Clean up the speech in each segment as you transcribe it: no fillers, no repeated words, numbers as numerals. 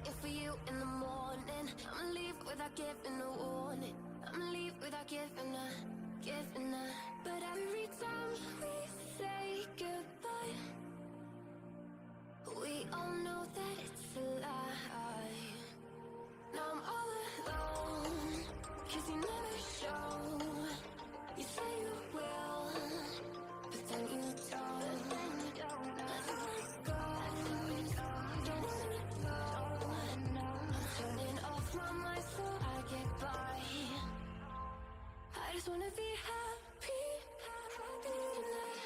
waiting for you in the morning. I'ma leave without giving a warning. I'ma leave without giving a. But every time we say goodbye, we all know that it's a lie. Now I'm all alone, 'cause you never show. You say you will, but then you don't. Let's go, don't wanna go. I'm turning off my mind so I get by. I just wanna be happy, happy tonight.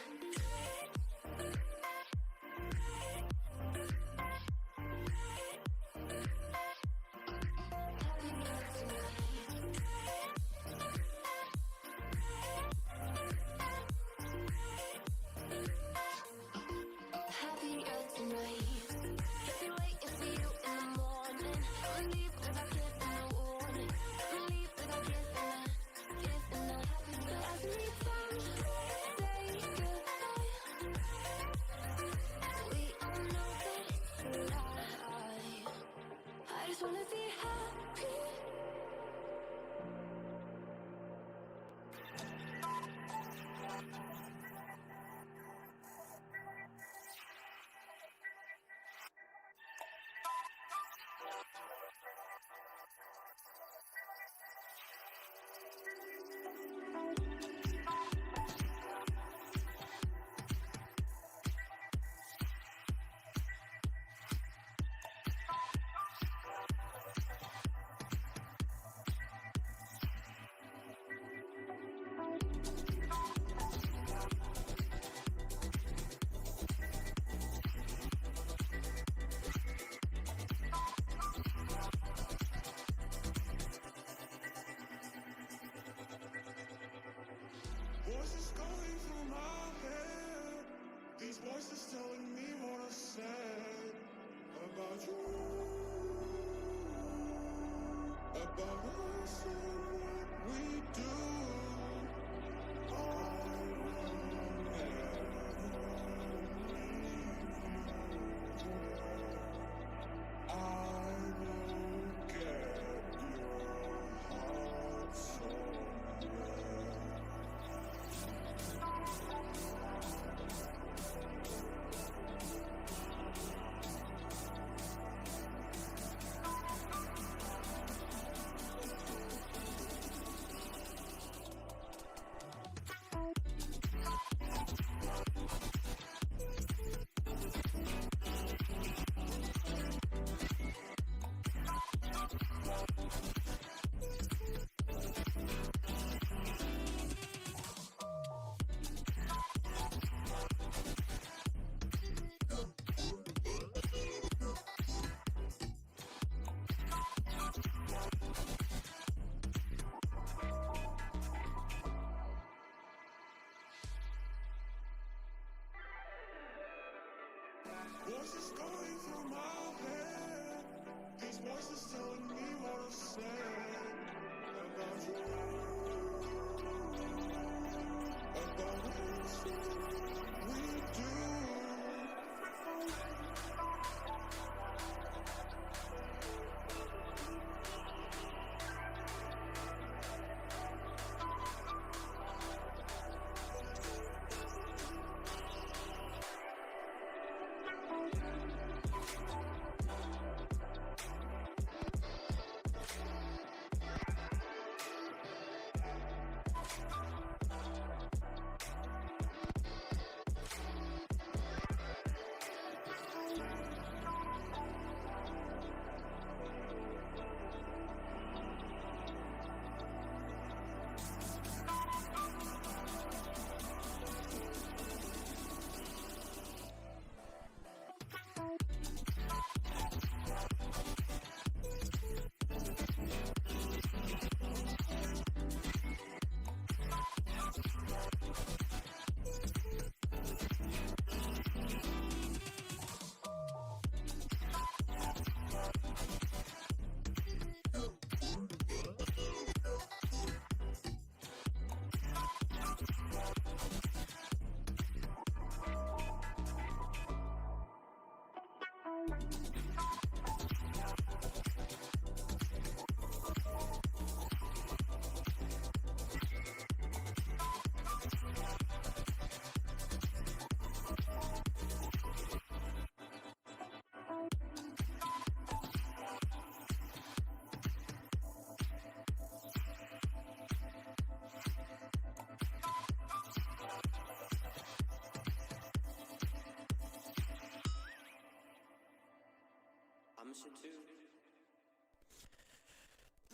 promise you to.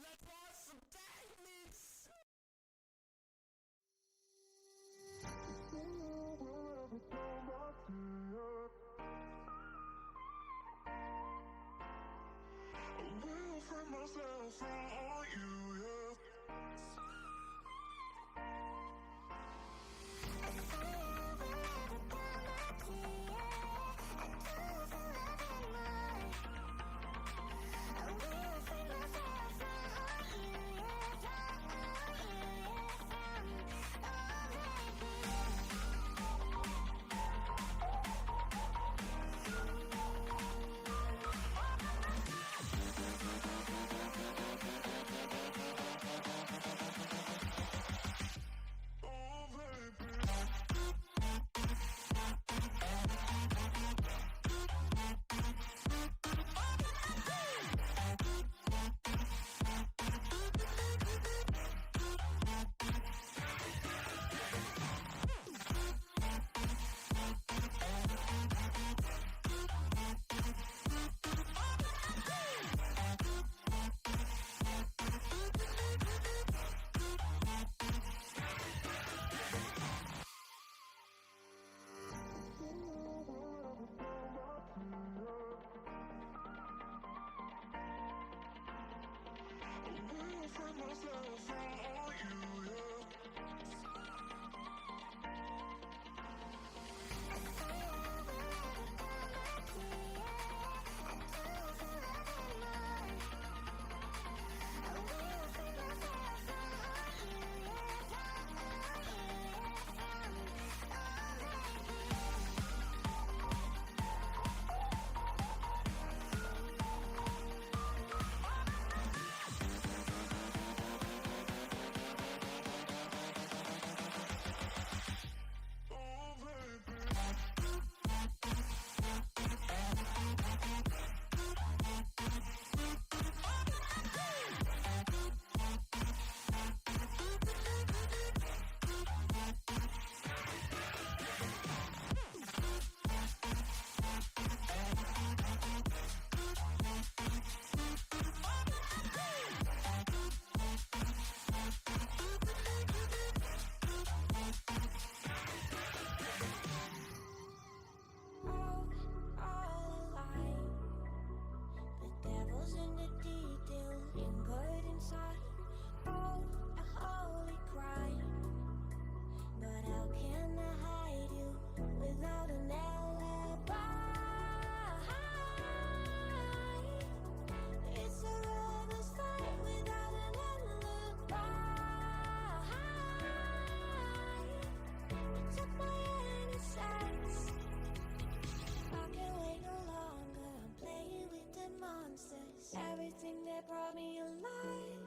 Let's watch some techniques! I will free myself from you, yeah. Everything that brought me alive,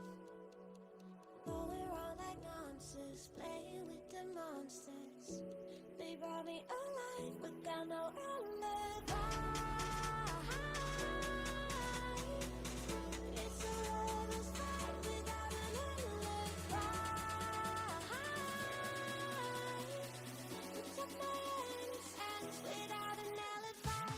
though we're all like monsters, playing with the monsters. They brought me alive, but got no alibi. It's a lover's fight without an alibi. Took my innocence without an alibi.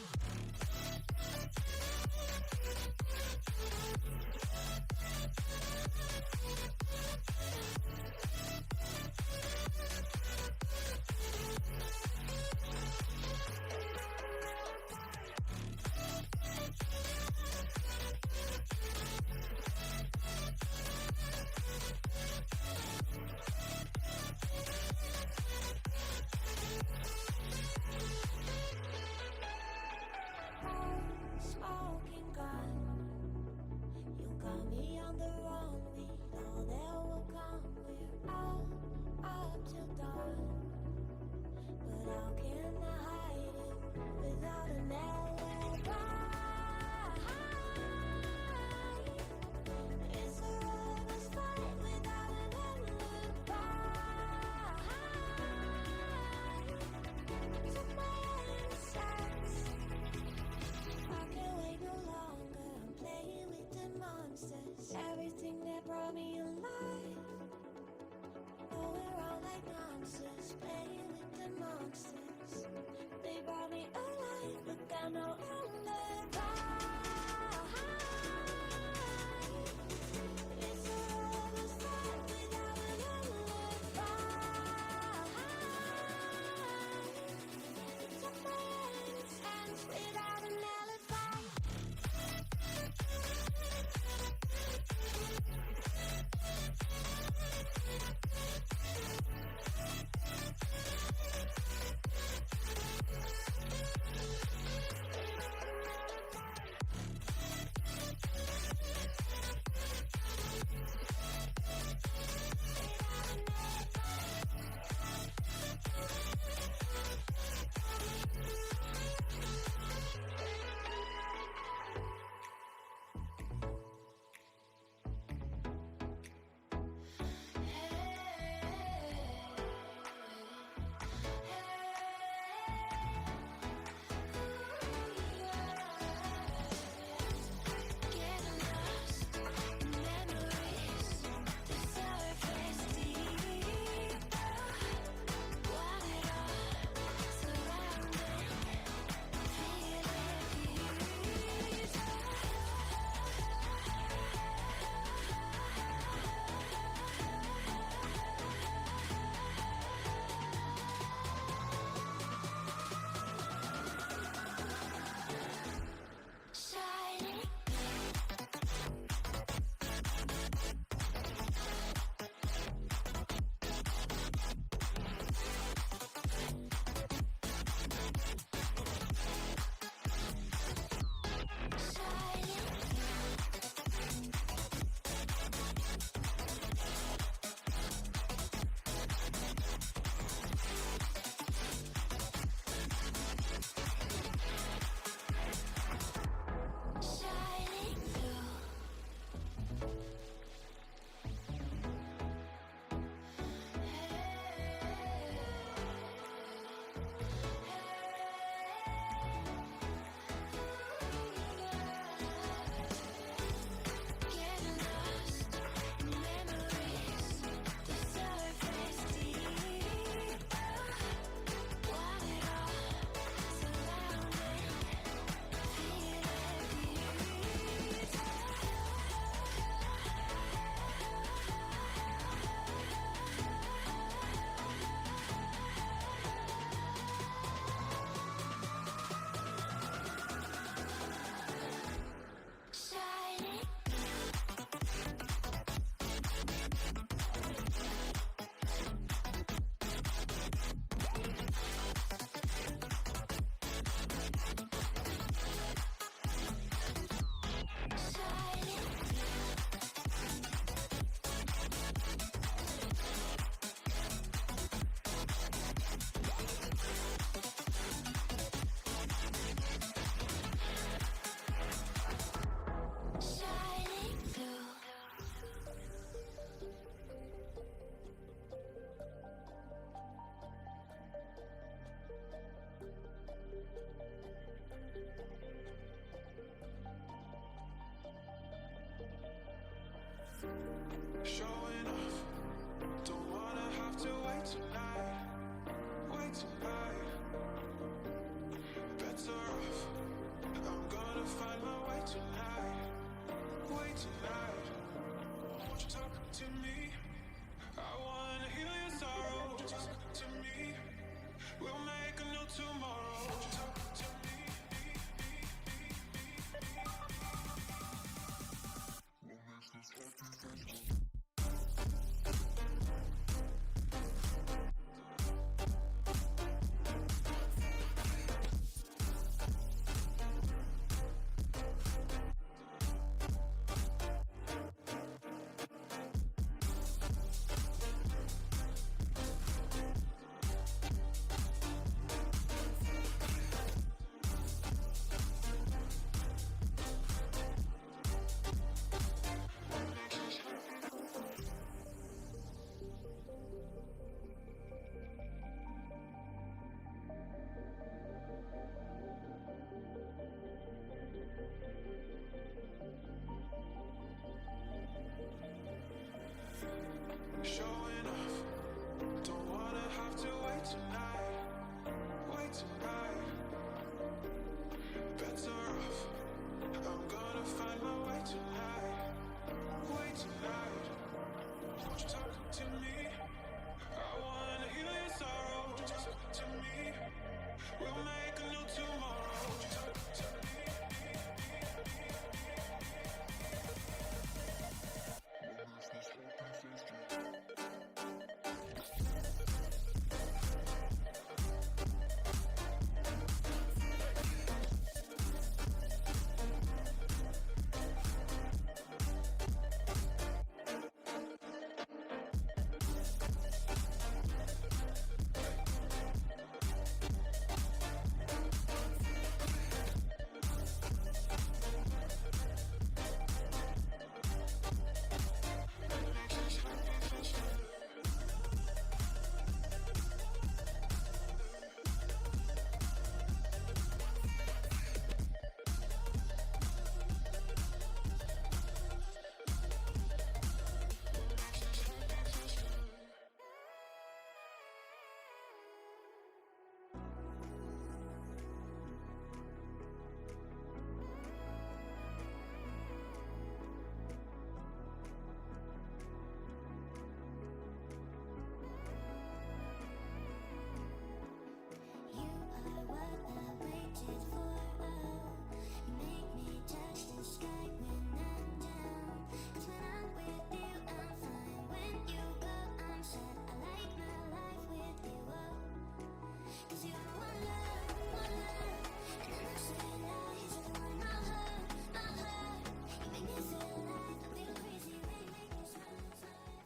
Smoking gun, you got me on the wrong. We know there will come. We're out up till dawn, but how can I hide it without an alibi? It's a lover's fight without an alibi. Took my innocence. I can't wait no longer. I'm playing with the monsters. Everything that brought me alive. Oh, we're all like monsters, playing with the monsters. They brought me alive, but got no alibi. Showing off, don't wanna have to wait tonight. Wait tonight. Better off, I'm gonna find my way tonight. Wait tonight. Won't you talk to me? I wanna heal your sorrow. Won't you talk to me? We'll make a new tomorrow. Won't you talk to me? What makes this happy? Showing off, don't wanna have to wait tonight. Wait tonight. Better off, I'm gonna find my way tonight. Wait tonight. Won't you talk to me? I wanna heal your sorrow. Won't you talk to me? We'll make a new tomorrow. Won't you talk to me? What makes this happy? You are what I waited for. You make me touch the sky when I'm down. 'Cause when I'm with you, I'm fine. When you go, I'm sad. I like my life with you. 'Cause you are one love, one love. And then I say lies, you're the one my heart, my heart. You make me feel alive, a little crazy when you make me smile, smile.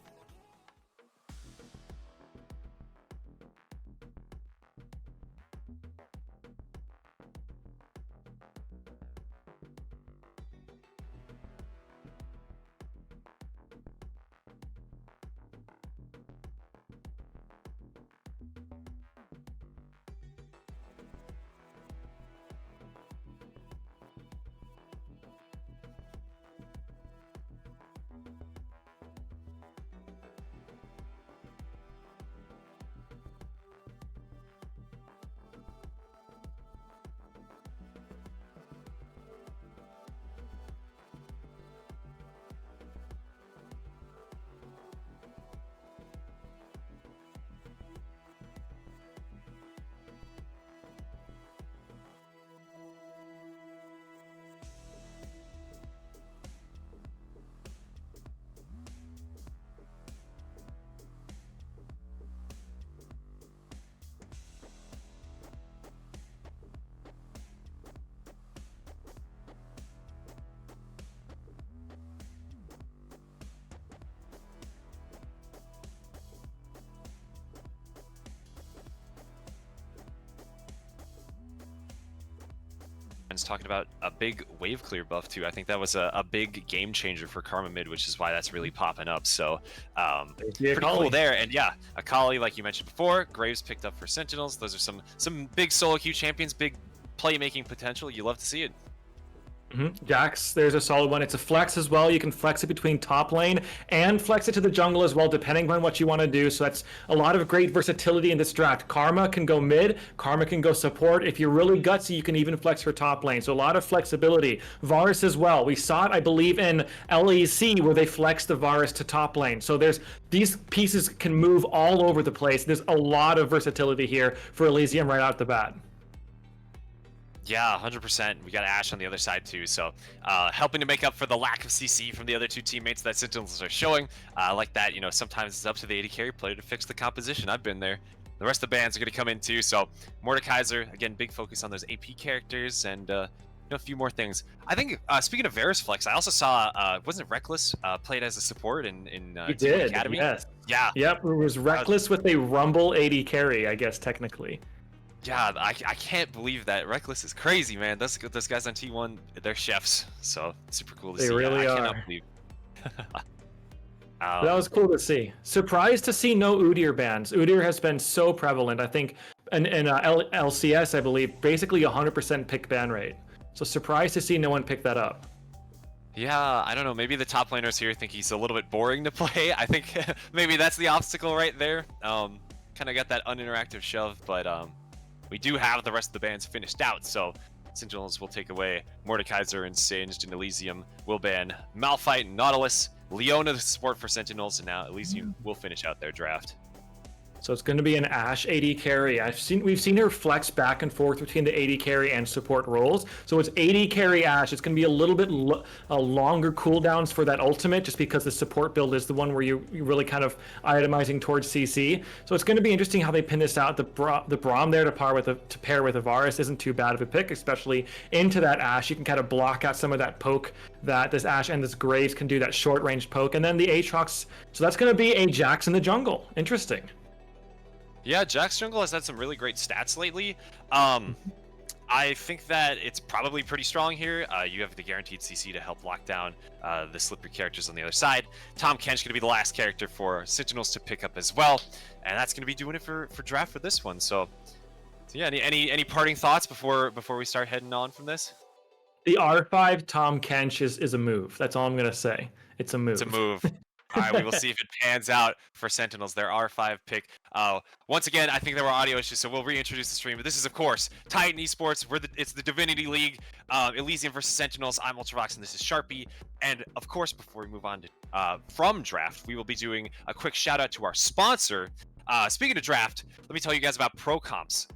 Talking about a big wave clear buff too. I think that was a big game changer for Karma mid, which is why that's really popping up. So pretty cool there. And yeah, Akali, like you mentioned before, Graves picked up for Syntinels. Those are some big solo queue champions, big playmaking potential. You love to see it. Jax, there's a solid one. It's a flex as well. You can flex it between top lane and flex it to the jungle as well, depending on what you want to do. So that's a lot of great versatility in this draft. Karma can go mid, Karma can go support. If you're really gutsy, you can even flex for top lane. So a lot of flexibility. Varus as well. We saw it, I believe, in LEC where they flexed the Varus to top lane. So there's these pieces can move all over the place. There's a lot of versatility here for Elysium right out the bat. Yeah, 100%. We got Ashe on the other side too, so helping to make up for the lack of CC from the other two teammates that Syntinels are showing. Like that, sometimes it's up to the AD carry player to fix the composition. I've been there. The rest of the bands are going to come in too, so Mordekaiser, again, big focus on those AP characters and a few more things. I think, speaking of Varus Flex, I also saw, wasn't Reckless played as a support in He Team did, Academy? yes. Yeah. Yep, it was Reckless with a Rumble AD carry, I guess, technically. Yeah, I can't believe that. Reckless is crazy, man. Those guys on T1, they're chefs. So super cool to see. They really I are. cannot believe. That was cool to see. Surprised to see no Udyr bans. Udyr has been so prevalent. I think in LCS, I believe, basically 100% pick ban rate. So surprised to see no one pick that up. Yeah, I don't know. Maybe the top laners here think he's a little bit boring to play. I think maybe that's the obstacle right there. Kind of got that uninteractive shove, but we do have the rest of the bands finished out, so Syntinels will take away Mordekaiser and Singed, and Elysium will ban Malphite and Nautilus, Leona the support for Syntinels, and now Elysium will finish out their draft. So it's going to be an Ashe AD carry. We've seen her flex back and forth between the AD carry and support roles. So it's AD carry Ashe. It's going to be a little bit longer cooldowns for that ultimate, just because the support build is the one where you're really kind of itemizing towards CC. So it's going to be interesting how they pin this out. The Braum there to pair with a Varus isn't too bad of a pick, especially into that Ashe. You can kind of block out some of that poke that this Ashe and this Graves can do, that short range poke, and then the Aatrox. So that's going to be a Jax in the jungle. Interesting. Yeah, Jax jungle has had some really great stats lately. I think that it's probably pretty strong here. You have the guaranteed CC to help lock down the slippery characters on the other side. Tahm Kench going to be the last character for Syntinels to pick up as well, and that's going to be doing it for draft for this one. So yeah, any parting thoughts before we start heading on from this? The R5 Tahm Kench is a move. That's all I'm going to say. It's a move. It's a move. All right, we will see if it pans out for Syntinels, their R5 pick. Once again, I think there were audio issues, so we'll reintroduce the stream. But this is, of course, Titan Esports. It's the Divinity League, Elysium versus Syntinels. I'm Ultravox, and this is Sharpie. And, of course, before we move on to from draft, we will be doing a quick shout-out to our sponsor. Speaking of draft, let me tell you guys about ProComps.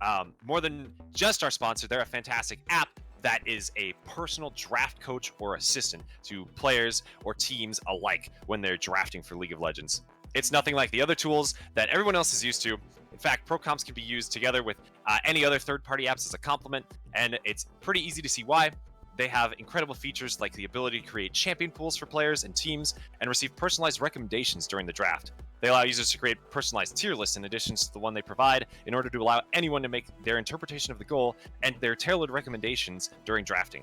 More than just our sponsor, they're a fantastic app that is a personal draft coach or assistant to players or teams alike when they're drafting for League of Legends. It's nothing like the other tools that everyone else is used to. In fact, ProComps can be used together with any other third-party apps as a complement, and it's pretty easy to see why. They have incredible features like the ability to create champion pools for players and teams and receive personalized recommendations during the draft. They allow users to create personalized tier lists in addition to the one they provide in order to allow anyone to make their interpretation of the goal and their tailored recommendations during drafting.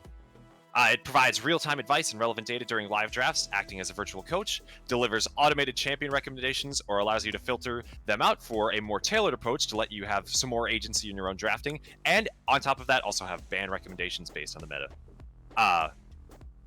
It provides real-time advice and relevant data during live drafts, acting as a virtual coach, delivers automated champion recommendations, or allows you to filter them out for a more tailored approach to let you have some more agency in your own drafting, and on top of that, also have ban recommendations based on the meta.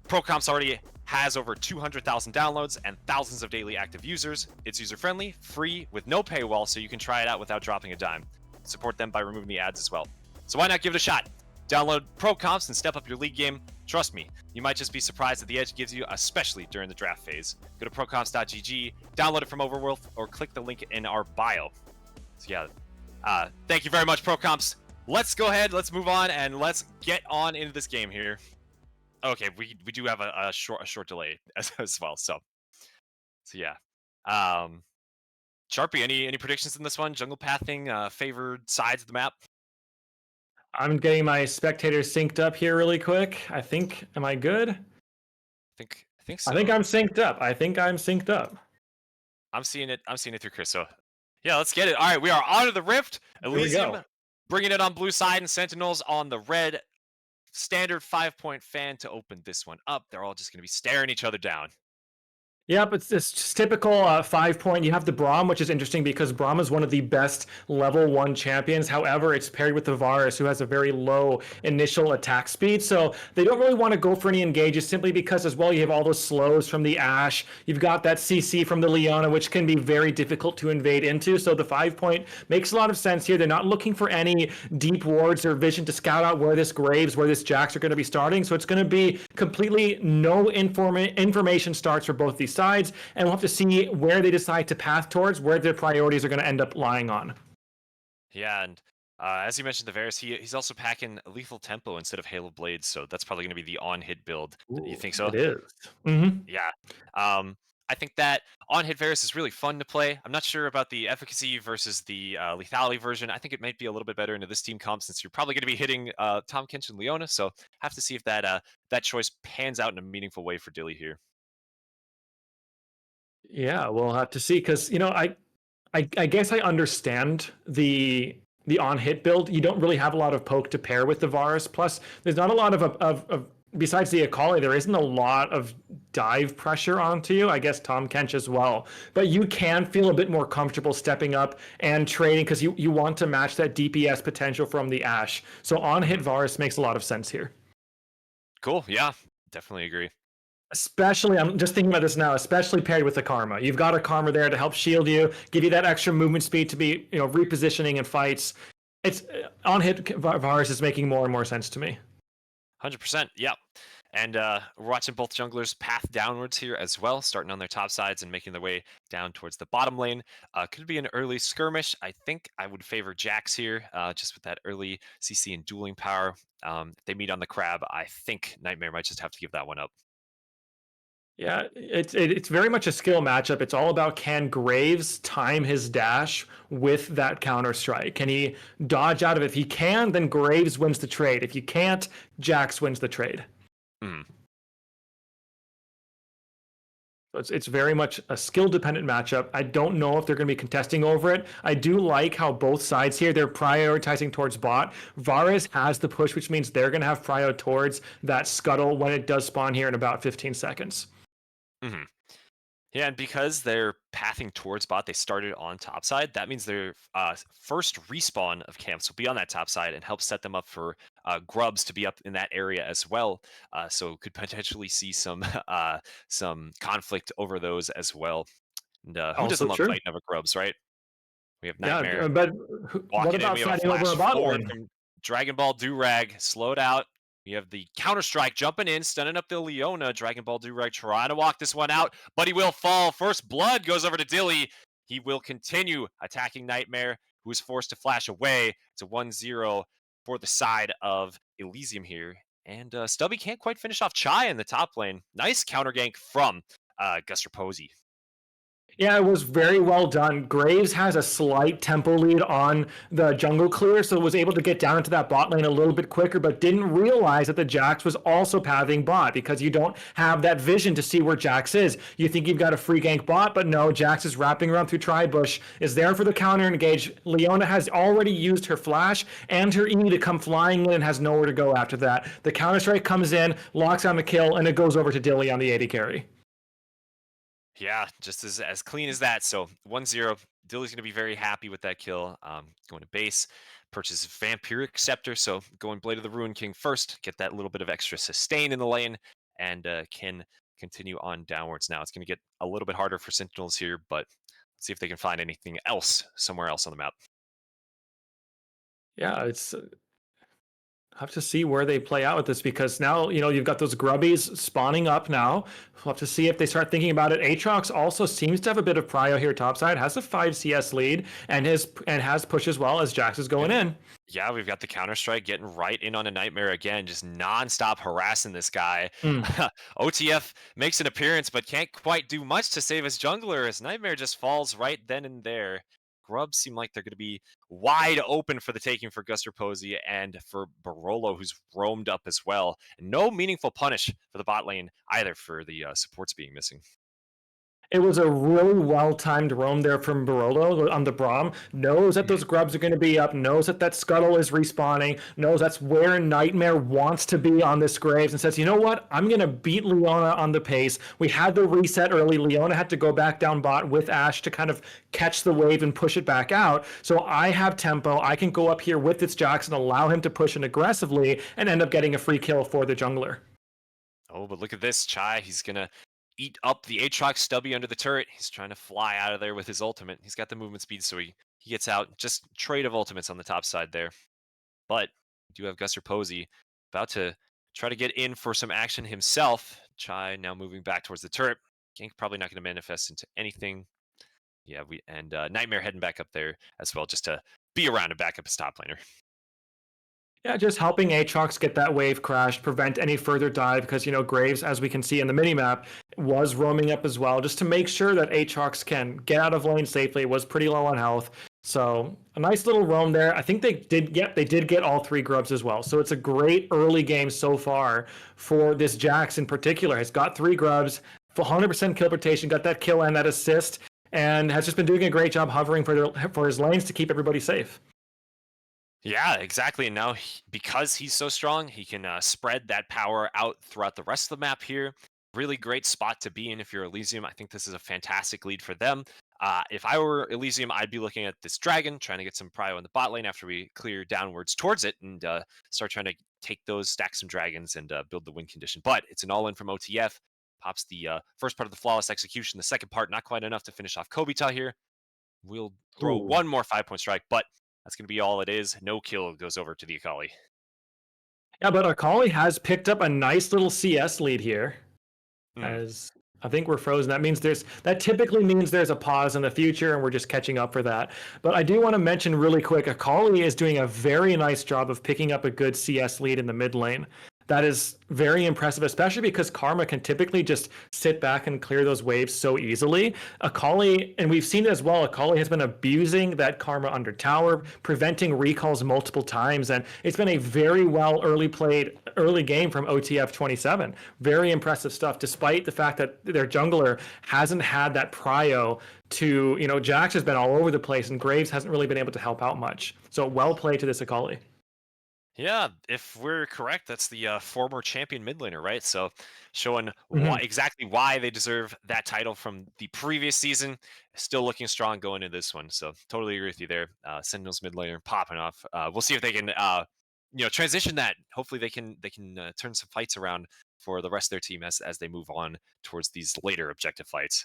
ProComps already has over 200,000 downloads and thousands of daily active users. It's user-friendly, free, with no paywall, so you can try it out without dropping a dime. Support them by removing the ads as well. So why not give it a shot? Download ProComps and step up your league game. Trust me, you might just be surprised at the edge it gives you, especially during the draft phase. Go to procomps.gg, download it from Overworld, or click the link in our bio. So yeah, thank you very much, ProComps. Let's go ahead, let's move on, and let's get on into this game here. Okay, we do have a short delay as well, so yeah. Sharpie, any predictions in this one? Jungle pathing, favored sides of the map? I'm getting my spectators synced up here really quick. Am I good? I think so. I think I'm synced up. I'm seeing it through Chris. So yeah, let's get it. All right, we are on to the Rift. Elysium bringing it on blue side and Syntinels on the red. Standard 5-point fan to open this one up. They're all just going to be staring each other down. Yep, it's just typical 5 point. You have the Braum, which is interesting because Braum is one of the best level 1 champions. However, it's paired with the Varus, who has a very low initial attack speed. So they don't really want to go for any engages simply because, as well, you have all those slows from the Ashe. You've got that CC from the Leona, which can be very difficult to invade into. So the 5 point makes a lot of sense here. They're not looking for any deep wards or vision to scout out where this Graves, where this Jax are going to be starting. So it's going to be completely no information starts for both these sides, and we'll have to see where they decide to path towards, where their priorities are going to end up lying on. Yeah, and as you mentioned, the Varus, he's also packing Lethal Tempo instead of Hail of Blades, so that's probably going to be the on-hit build. You think so? It is. Mm-hmm. Yeah. I think that on-hit Varus is really fun to play. I'm not sure about the efficacy versus the lethality version. I think it might be a little bit better into this team comp since you're probably going to be hitting Tom Kench and Leona, so have to see if that choice pans out in a meaningful way for Dilly here. Yeah, we'll have to see because I guess I understand the on hit build. You don't really have a lot of poke to pair with the Varus. Plus, there's not a lot of besides the Akali, there isn't a lot of dive pressure onto you. I guess Tom Kench as well. But you can feel a bit more comfortable stepping up and trading because you want to match that DPS potential from the Ashe. So on hit Varus makes a lot of sense here. Cool. Yeah, definitely agree. Especially, I'm just thinking about this now, especially paired with the Karma. You've got a Karma there to help shield you, give you that extra movement speed to be, repositioning in fights. It's on hit Varus is making more and more sense to me. 100%. Yeah. And we're watching both junglers path downwards here as well, starting on their top sides and making their way down towards the bottom lane. Could be an early skirmish. I think I would favor Jax here, just with that early CC and dueling power. If they meet on the crab, I think Nightmare might just have to give that one up. Yeah, it's very much a skill matchup. It's all about can Graves time his dash with that counter strike? Can he dodge out of it? If he can, then Graves wins the trade. If you can't, Jax wins the trade. Mm. It's very much a skill dependent matchup. I don't know if they're going to be contesting over it. I do like how both sides here, they're prioritizing towards bot. Varus has the push, which means they're going to have prio towards that scuttle when it does spawn here in about 15 seconds. Mm-hmm. Yeah, and because they're pathing towards bot, they started on top side. That means their first respawn of camps will be on that top side and help set them up for grubs to be up in that area as well. So could potentially see some some conflict over those as well. And who Also doesn't love true. fighting over grubs, right? We have Nightmare Yeah, but what walking in. about We have a fighting over flash a bot forward lane? from Dragon Ball Durag, slowed out. We have the counter strike jumping in, stunning up the Leona. Dragon Ball Durag trying to walk this one out, but he will fall. First blood goes over to Dilly. He will continue attacking Nightmare, who is forced to flash away. It's a 1-0 for the side of Elysium here. And Stubby can't quite finish off Chai in the top lane. Nice counter gank from Guster Posey. Yeah, it was very well done. Graves has a slight tempo lead on the jungle clear, so was able to get down into that bot lane a little bit quicker, but didn't realize that the Jax was also pathing bot because you don't have that vision to see where Jax is. You think you've got a free gank bot, but no, Jax is wrapping around through Tribush, is there for the counter engage. Leona has already used her flash and her E to come flying in and has nowhere to go after that. The counter strike comes in, locks on the kill, and it goes over to Dilly on the AD carry. Yeah, just as clean as that. So 1-0. Dilly's going to be very happy with that kill. Going to base, purchase Vampiric Scepter. So going Blade of the Ruin King first, get that little bit of extra sustain in the lane, and can continue on downwards. Now it's going to get a little bit harder for Syntinels here, but let's see if they can find anything else somewhere else on the map. Yeah, it's have to see where they play out with this because now you've got those grubbies spawning up now. We'll have to see if they start thinking about it. Aatrox also seems to have a bit of prio here topside, has a 5 CS lead and has push as well as Jax is going in. Yeah, we've got the counter-strike getting right in on a Nightmare again, just non-stop harassing this guy. OTF makes an appearance, but can't quite do much to save his jungler as Nightmare just falls right then and there. Grubs seem like they're going to be wide open for the taking for Guster Posey and for Barolo, who's roamed up as well. And no meaningful punish for the bot lane either for the supports being missing. It was a really well-timed roam there from Barolo on the Braum. Knows that those grubs are going to be up, knows that that scuttle is respawning, knows that's where Nightmare wants to be on this Graves, and says, you know what? I'm going to beat Leona on the pace. We had the reset early. Leona had to go back down bot with Ashe to kind of catch the wave and push it back out. So I have tempo. I can go up here with this Jax and allow him to push in aggressively and end up getting a free kill for the jungler. Oh, but look at this, Chai. He's gonna eat up the Aatrox Stubby under the turret. He's trying to fly out of there with his ultimate. He's got the movement speed, so he gets out. Just trade of ultimates on the top side there. But we do have Guster Posey about to try to get in for some action himself. Chai now moving back towards the turret. Gank probably not going to manifest into anything. Yeah, Nightmare heading back up there as well, just to be around and back up his top laner. Yeah, just helping Aatrox get that wave crashed, prevent any further dive, because, you know, Graves, as we can see in the minimap, was roaming up as well, just to make sure that Aatrox can get out of lane safely. It was pretty low on health. So a nice little roam there. I think they did get all 3 grubs as well. So it's a great early game so far for this Jax in particular. Has got 3 grubs, 100% kill rotation, got that kill and that assist, and has just been doing a great job hovering for his lanes to keep everybody safe. Yeah, exactly. And now, because he's so strong, he can spread that power out throughout the rest of the map here. Really great spot to be in if you're Elysium. I think this is a fantastic lead for them. If I were Elysium, I'd be looking at this dragon, trying to get some prio in the bot lane after we clear downwards towards it and start trying to take those, stack some dragons, and build the win condition. But it's an all-in from OTF. Pops the first part of the flawless execution. The second part, not quite enough to finish off Kobita here. We'll throw one more 5-point strike, but that's going to be all it is. No kill goes over to the Akali. Yeah, but Akali has picked up a nice little CS lead here. As I think we're frozen. That typically means there's a pause in the future, and we're just catching up for that. But I do want to mention really quick, Akali is doing a very nice job of picking up a good CS lead in the mid lane. That is very impressive, especially because Karma can typically just sit back and clear those waves so easily. Akali, and we've seen it as well, Akali has been abusing that Karma under tower, preventing recalls multiple times, and it's been a very well early game from OTF 27. Very impressive stuff, despite the fact that their jungler hasn't had that prio to, you know, Jax has been all over the place, and Graves hasn't really been able to help out much. So well played to this Akali. Yeah, if we're correct, that's the former champion mid laner, right? So showing exactly why they deserve that title from the previous season. Still looking strong going into this one. So totally agree with you there. Syntinels mid laner popping off. We'll see if they can, transition that. Hopefully they can turn some fights around for the rest of their team as they move on towards these later objective fights.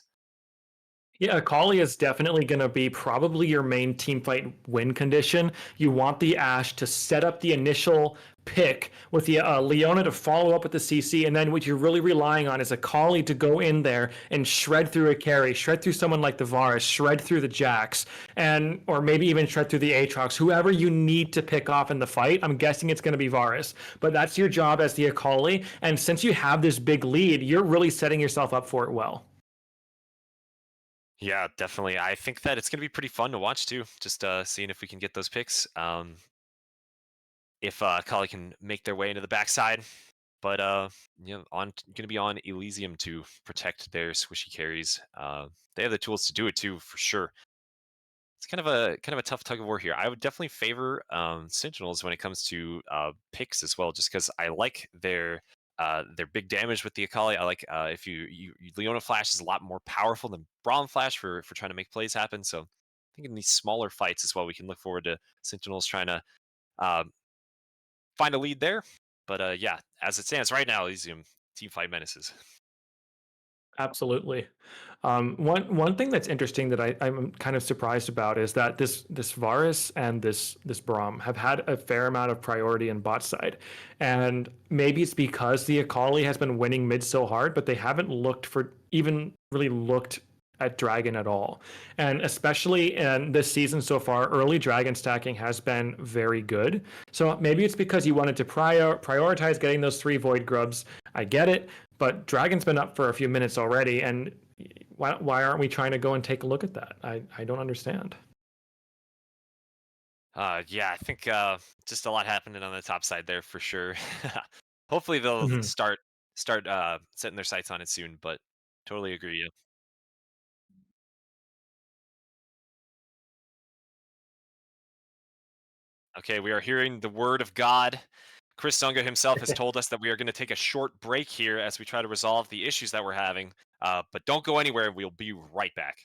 Yeah, Akali is definitely going to be probably your main team fight win condition. You want the Ashe to set up the initial pick with the Leona to follow up with the CC, and then what you're really relying on is Akali to go in there and shred through a carry, shred through someone like the Varus, shred through the Jax, or maybe even shred through the Aatrox, whoever you need to pick off in the fight. I'm guessing it's going to be Varus, but that's your job as the Akali, and since you have this big lead, you're really setting yourself up for it well. Yeah, definitely. I think that it's going to be pretty fun to watch too. Just seeing if we can get those picks. If Kali can make their way into the backside, but going to be on Elysium to protect their squishy carries. They have the tools to do it too, for sure. It's kind of a tough tug of war here. I would definitely favor Syntinels when it comes to picks as well, just because I like their big damage with the Akali. I like if Leona Flash is a lot more powerful than Braum Flash for trying to make plays happen. So I think in these smaller fights as well, we can look forward to Syntinels trying to uh, find a lead there. But yeah, as it stands right now, Elysium team fight menaces. Absolutely. One thing that's interesting that I'm kind of surprised about is that this Varus and this Braum have had a fair amount of priority in bot side, and maybe it's because the Akali has been winning mid so hard, but they haven't really looked at Dragon at all. And especially in this season so far, early Dragon stacking has been very good. So maybe it's because you wanted to prioritize getting those 3 Void Grubs. I get it, but Dragon's been up for a few minutes already, and why aren't we trying to go and take a look at that? I don't understand. Yeah, I think just a lot happening on the top side there for sure. Hopefully they'll Mhm. start setting their sights on it soon, but totally agree. Yeah. Okay, we are hearing the word of God. Chris Sunga himself has told us that we are going to take a short break here as we try to resolve the issues that we're having. But don't go anywhere. We'll be right back.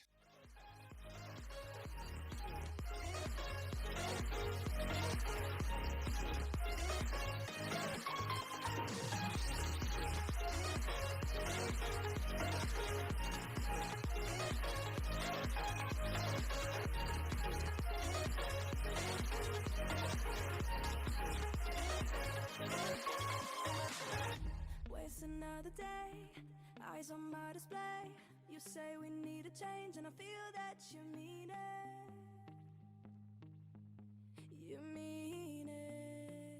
Waste another day, eyes on my display. You say we need a change, and I feel that you mean it. You mean it.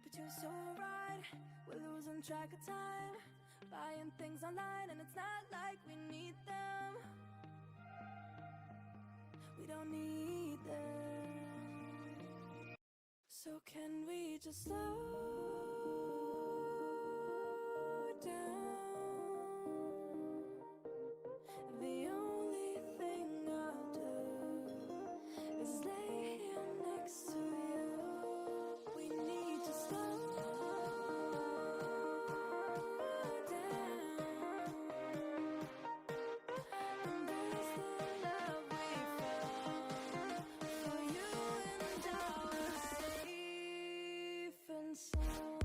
But you're so right, we're losing track of time. Buying things online, and it's not like we need them. We don't need them. So can we just slow down? The only thing I'll do is lay here next to you. We need to slow down. Embrace the love we found. For you and I are safe and sound.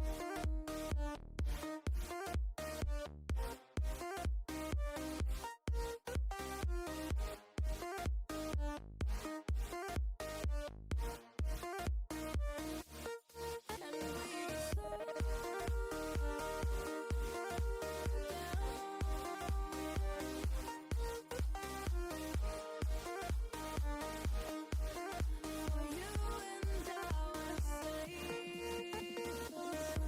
And we just slow For you and I are safe and sound.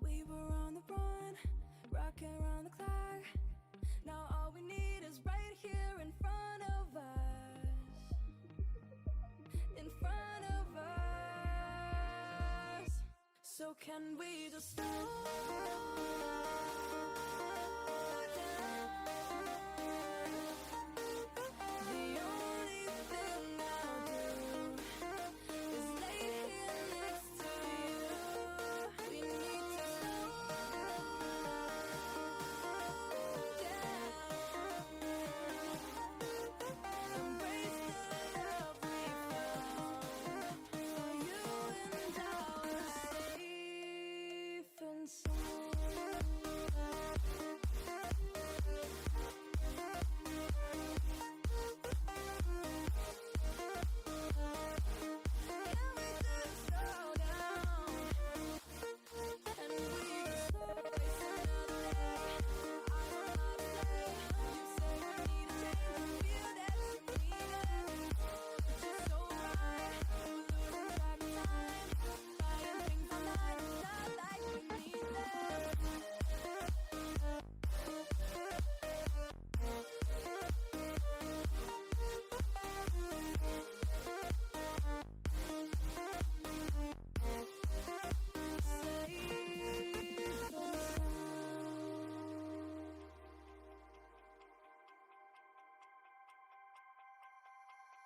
We were on the run, rocking around the clock. Now all we need is right here in front of us. In front of us. So can we just slow down? The only thing I'll do is lay here next to you. We need to slow down. Embrace the love we found. For you and I are safe and sound. Can we just slow down? And we just waste another day. I'm on my display. You say we need a change, and feel that you mean it. But you're so right, we're losing track of time. Buying things online, it's not like we need them.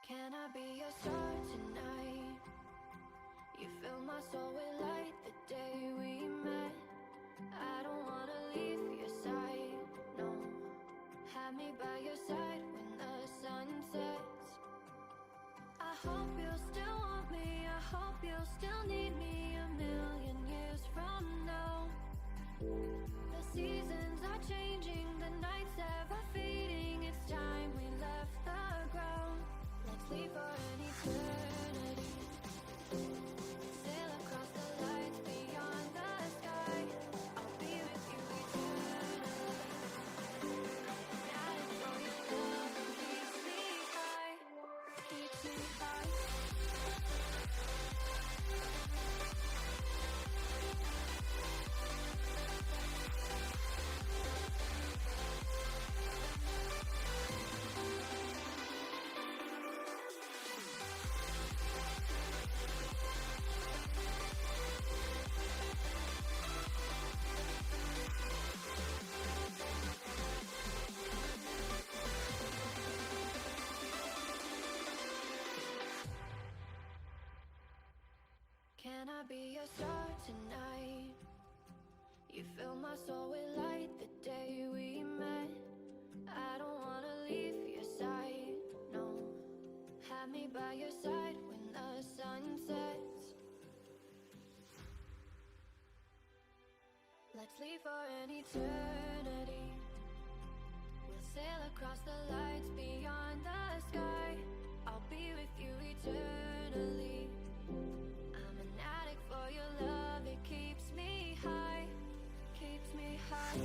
Can I be your star tonight? You fill my soul with light the day we met. I don't wanna leave your side, no. Have me by your side when the sun sets. I hope you'll still want me, I hope you'll still need me a million years from now. The seasons are changing, the nights ever fading. It's time we left the ground. Let's leave for an eternity. Sail across the lights beyond the sky. I'll be with you eternally. Gotta show you love and keeps me high. Keeps me high. Can I be your star tonight? You fill my soul with light the day we met. I don't wanna leave your side, no. Have me by your side when the sun sets. Let's leave for an eternity. We'll sail across the lights beyond the sky. I'll be with you eternally. I'm an addict for your love, it keeps me high, keeps me high.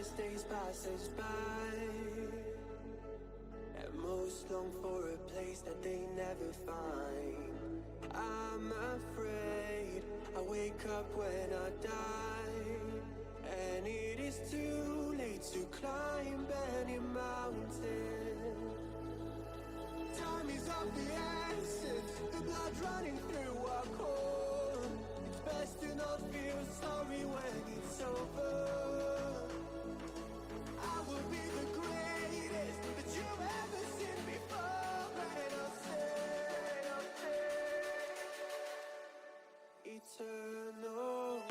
as days passes by, and most long for a place that they never find. I'm afraid I wake up when I die, and it is too late to climb any mountain. Time is of the essence, the blood running through our core. It's best to not feel sorry when it's over. I will be the greatest that you've ever seen before, and I'll stay eternal.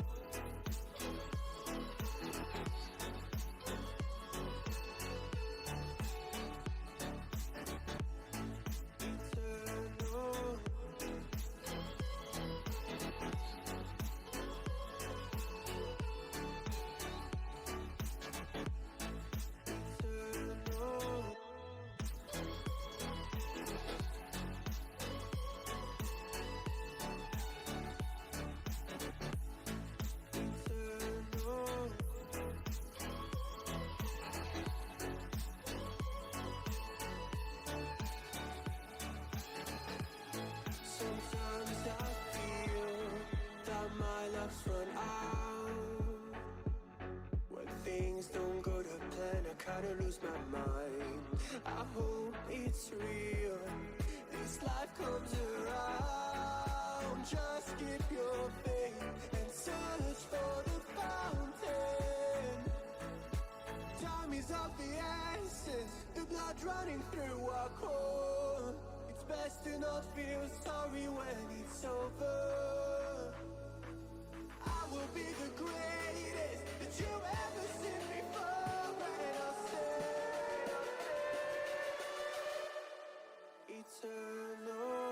Sometimes I feel that my love's run out. When things don't go to plan, I kinda lose my mind. I hope it's real, this life comes around. Just keep your faith and search for the fountain. Time is of the essence, the blood running through our core. It's best to not feel sorry when it's over. I will be the greatest that you've ever seen before, and I'll stay eternal.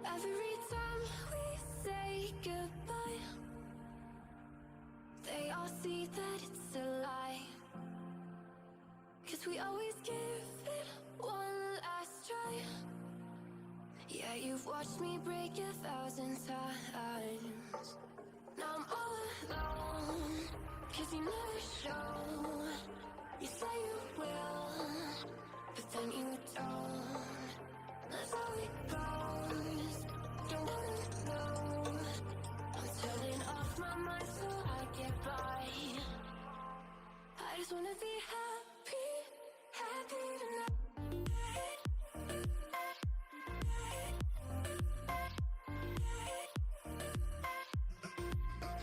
Every time we say goodbye, they all see that it's a lie. 'Cause we always give it one last try. Yeah, you've watched me break 1,000 times. Now I'm all alone, 'cause you never show. You say you will, but then you don't. That's how it goes. Don't wanna know. I'm turning off my mind so I get by. I just wanna be happy, happy tonight.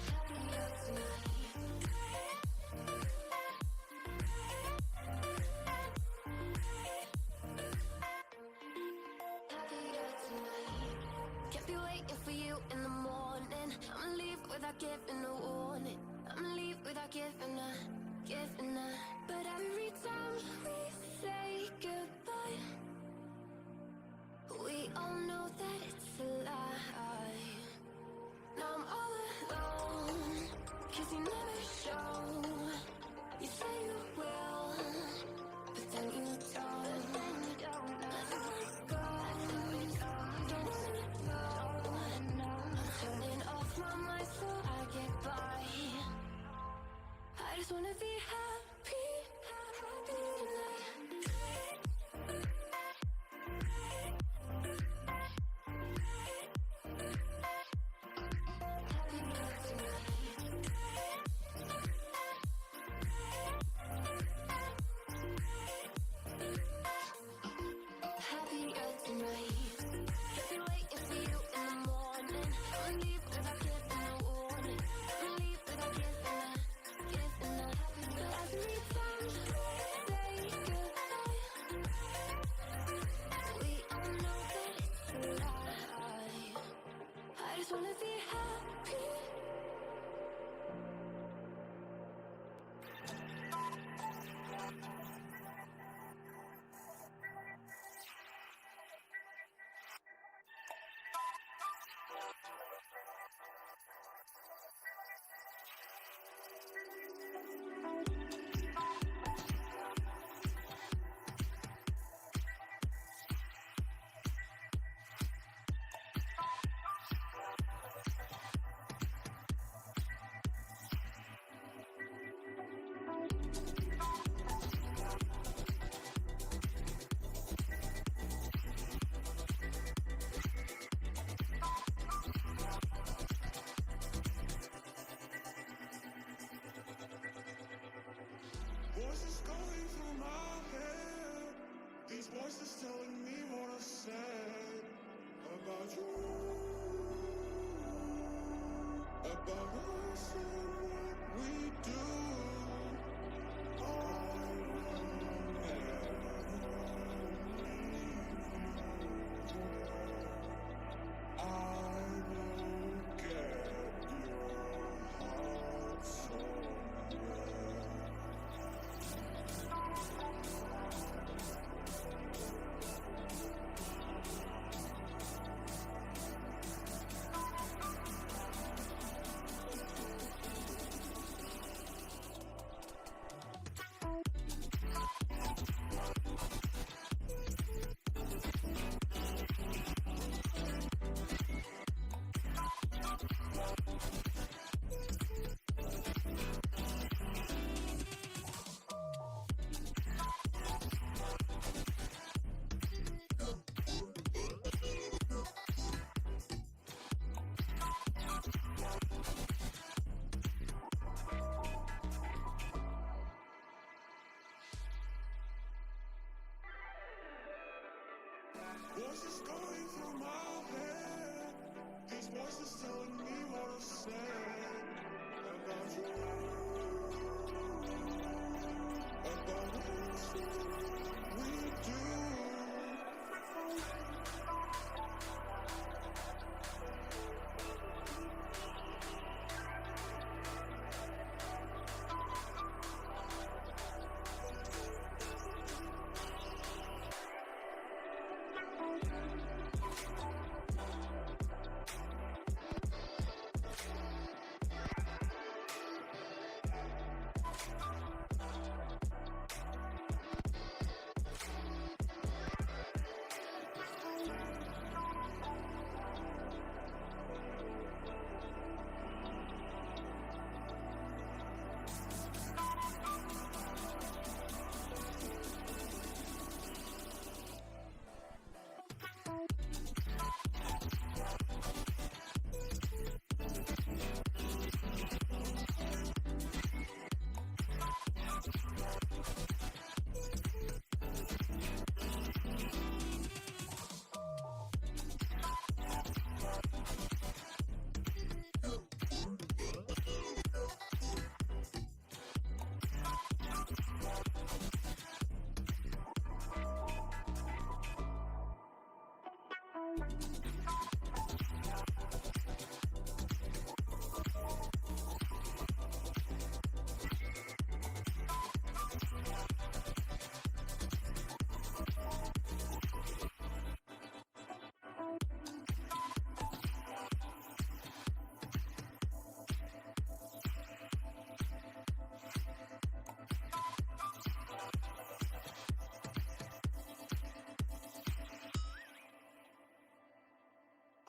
Happier tonight. Happier tonight. Can't be waiting for you in the morning. I'ma leave without giving a warning. I'ma leave without giving a. But every time we say goodbye, we all know that it's a lie. Now I'm all alone, 'cause you never show. You say you will, but then you don't. That's how it goes. Don't wanna know. I'm turning off my mind so I get by. I just wanna be happy, happy tonight. happy. Voices going through my head. These voices telling me what I said about you, about us and what we do. I will get your heart somewhere. Voices going through my head. These voices telling me what I said about you, about us and what we do.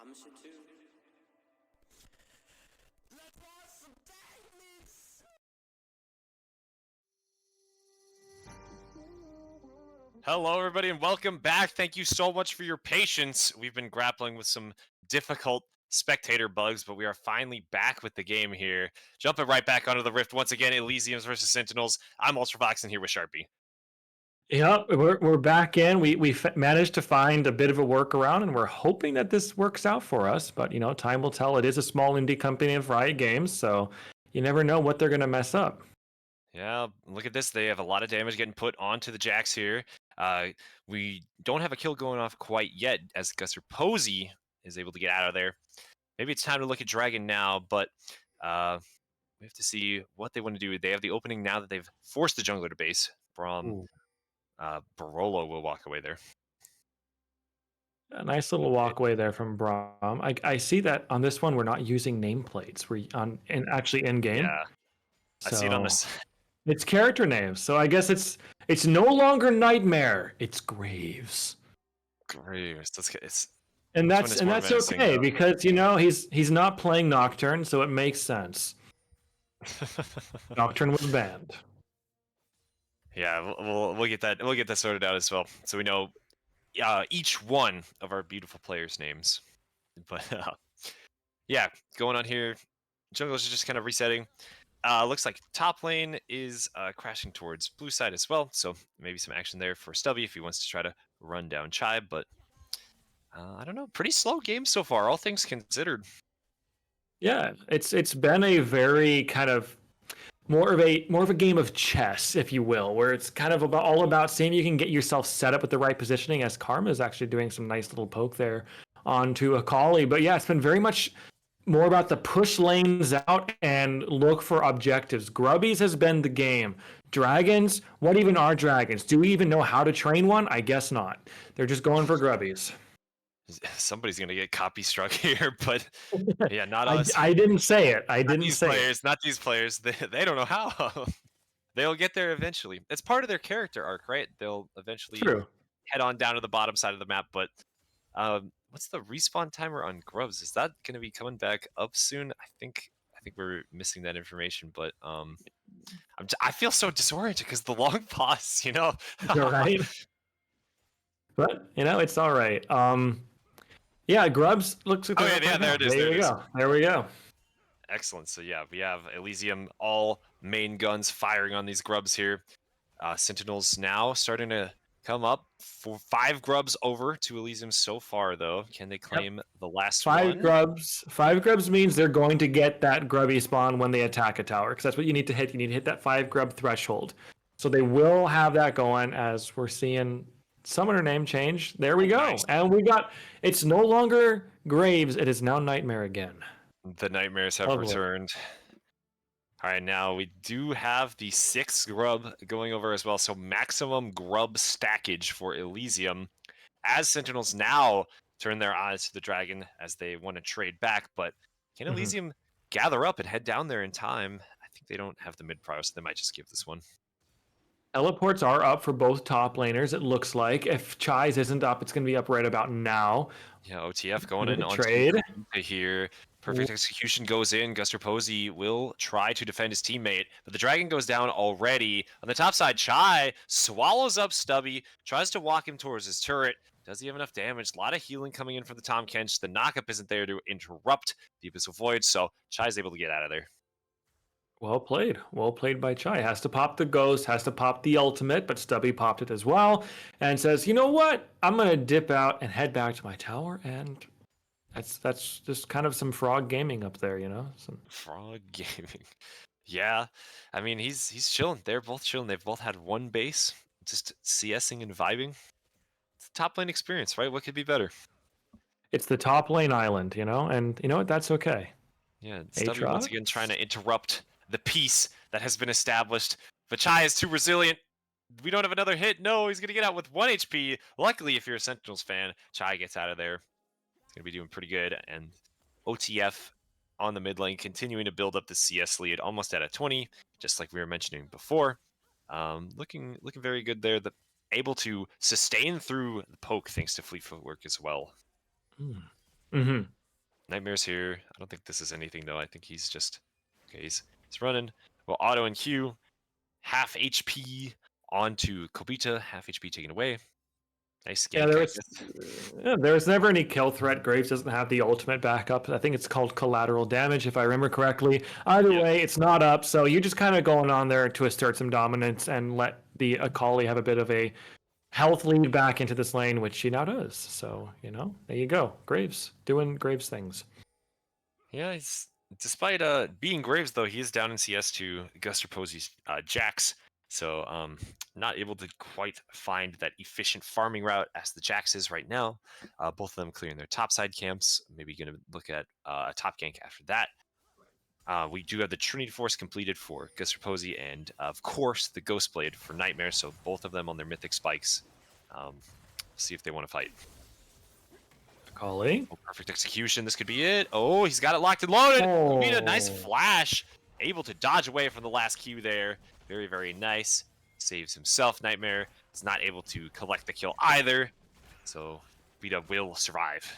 I'm shit too. Let's watch some techniques. Hello, everybody, and welcome back. Thank you so much for your patience. We've been grappling with some difficult spectator bugs, but we are finally back with the game here. Jumping right back onto the Rift once again. Elysium versus Syntinels. I'm Ultravox, and here with Sharpie. Yep, we're back in. We managed to find a bit of a workaround, and we're hoping that this works out for us. But you know, time will tell. It is a small indie company of Riot Games, so you never know what they're going to mess up. Yeah, look at this. They have a lot of damage getting put onto the Jax here. We don't have a kill going off quite yet, as Guster Posey is able to get out of there. maybe it's time to look at Dragon now, but we have to see what they want to do. They have the opening now that they've forced the jungler to base. From Barolo will walk away there. A nice little walkway there from Braum. I see that on this one we're not using nameplates. We're actually in game. Yeah, I see it on this. It's character names, so I guess it's no longer Nightmare. It's Graves. Graves. It's And Which one that's is and more that's menacing, okay though? because he's not playing Nocturne, so it makes sense. Nocturne was banned. Yeah, we'll get that sorted out as well. So we know each one of our beautiful players' names. But yeah, going on here, jungles are just kind of resetting. Looks like top lane is crashing towards blue side as well, so maybe some action there for Stubby if he wants to try to run down Chai, but I don't know, pretty slow game so far, all things considered. Yeah, it's been a very kind of more of a game of chess, if you will, where it's kind of all about seeing you can get yourself set up with the right positioning. As Karma is actually doing some nice little poke there onto Akali, but yeah, it's been very much more about the push lanes out and look for objectives. Grubbies has been the game. Dragons, what even are dragons? Do we even know how to train one? I guess not. They're just going for grubbies. Somebody's gonna get copy struck here, but yeah, not I, us. I didn't say it. I Not didn't these say it. players, not these players. They don't know how. They'll get there eventually. It's part of their character arc, right? They'll eventually True. head on down to the bottom side of the map, but what's the respawn timer on Grubs? Is that going to be coming back up soon? I think we're missing that information, but I feel so disoriented because the long pause, you know. You're right. But it's all right. Yeah, Grubs looks like Oh, they're yeah, up yeah, right there now. it is, There there it we is. go. There we go. Excellent. So yeah, we have Elysium all main guns firing on these Grubs here. Syntinels now starting to come up for 5 Grubs over to Elysium so far, though. Can they claim the last one? Five grubs means they're going to get that grubby spawn when they attack a tower, because that's what you need to hit. You need to hit that 5 grub threshold. So they will have that going as we're seeing summoner name change. There we go. Nice. And it's no longer Graves, it is now Nightmare again. The Nightmares have Lovely. returned. All right, now we do have the 6th Grub going over as well, so maximum Grub stackage for Elysium. As Sentinels now turn their eyes to the Dragon as they want to trade back, but can Elysium gather up and head down there in time? I think they don't have the mid-prio, so they might just give this one. Teleports are up for both top laners, it looks like. If Chai's isn't up, it's going to be up right about now. Yeah, OTF going Look in at on trade. here. Perfect execution goes in. Guster Posey will try to defend his teammate, but the Dragon goes down already. On the top side, Chai swallows up Stubby, tries to walk him towards his turret. Does he have enough damage? A lot of healing coming in from the Tahm Kench. The knockup isn't there to interrupt the Abyssal Void, so Chai's able to get out of there. Well played. Well played by Chai. Has to pop the ghost, has to pop the ultimate, but Stubby popped it as well and says, you know what? I'm going to dip out and head back to my tower, and that's just kind of some frog gaming up there, Some... Frog gaming. Yeah. I mean, he's chilling. They're both chilling. They've both had one base, just CSing and vibing. It's a top lane experience, right? What could be better? It's the top lane island, and you know what? That's okay. Yeah, Stubby once again trying to interrupt the peace that has been established. But Chai is too resilient. We don't have another hit. No, he's going to get out with 1 HP. Luckily, if you're a Sentinels fan, Chai gets out of there. He's going to be doing pretty good. And OTF on the mid lane, continuing to build up the CS lead, almost at a 20, just like we were mentioning before. Looking very good there. Able to sustain through the poke thanks to fleet footwork as well. Nightmare's here. I don't think this is anything, though. I think he's just... Okay, he's running. Well, auto and Q. Half HP onto Kobita. Half HP taken away. Nice gank. There was never any kill threat. Graves doesn't have the ultimate backup. I think it's called collateral damage, if I remember correctly. Either way, it's not up, so you're just kind of going on there to assert some dominance and let the Akali have a bit of a health lead back into this lane, which she now does. So, there you go. Graves, doing Graves things. Yeah, despite being Graves, though, he is down in CS to Guster Posey's Jax. So not able to quite find that efficient farming route as the Jax is right now. Both of them clearing their topside camps. Maybe going to look at a top gank after that. We do have the Trinity Force completed for Gusterposi and, of course, the Ghost Blade for Nightmare. So both of them on their mythic spikes. See if they want to fight. Calling. Oh, perfect execution. This could be it. Oh, he's got it locked and loaded. Lupita, nice flash. Able to dodge away from the last Q there. Very, very nice. Saves himself. Nightmare is not able to collect the kill either. So Lupita will survive.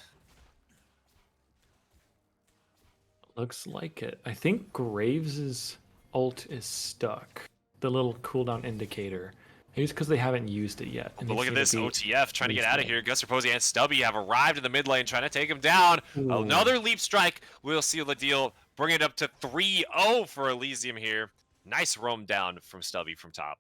Looks like it. I think Graves' ult is stuck. The little cooldown indicator. Maybe it's because they haven't used it yet. But look at this OTF trying to get out of here. Gusterposi and Stubby have arrived in the mid lane trying to take him down. Ooh. Another leap strike will seal the deal. Bring it up to 3-0 for Elysium here. Nice roam down from Stubby from top.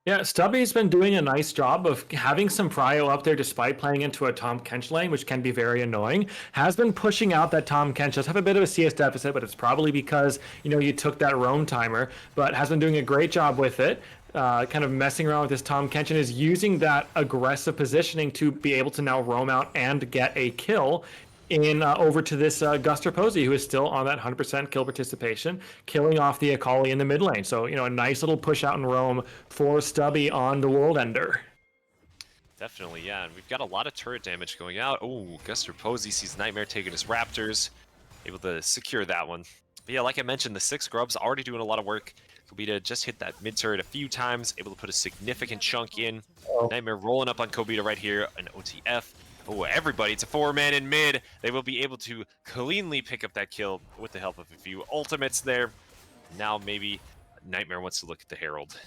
Yeah, Stubby's been doing a nice job of having some prio up there despite playing into a Tahm Kench lane, which can be very annoying. Has been pushing out that Tahm Kench. Does have a bit of a CS deficit, but it's probably because, you know, you took that roam timer, but has been doing a great job with it. Kind of messing around with this Tahm Kench and is using that aggressive positioning to be able to now roam out and get a kill in over to this Gusterposi, who is still on that 100% kill participation, killing off the Akali in the mid lane. So, you know, a nice little push out and roam for Stubby on the World Ender. Definitely, yeah. And we've got a lot of turret damage going out. Oh, Gusterposi sees Nightmare taking his Raptors. Able to secure that one. But yeah, like I mentioned, the 6 Grubs already doing a lot of work. Kobita just hit that mid turret a few times, able to put a significant chunk in. Nightmare rolling up on Kobita right here, an OTF. Oh, everybody, it's a 4-man in mid. They will be able to cleanly pick up that kill with the help of a few ultimates there. Now maybe Nightmare wants to look at the Herald.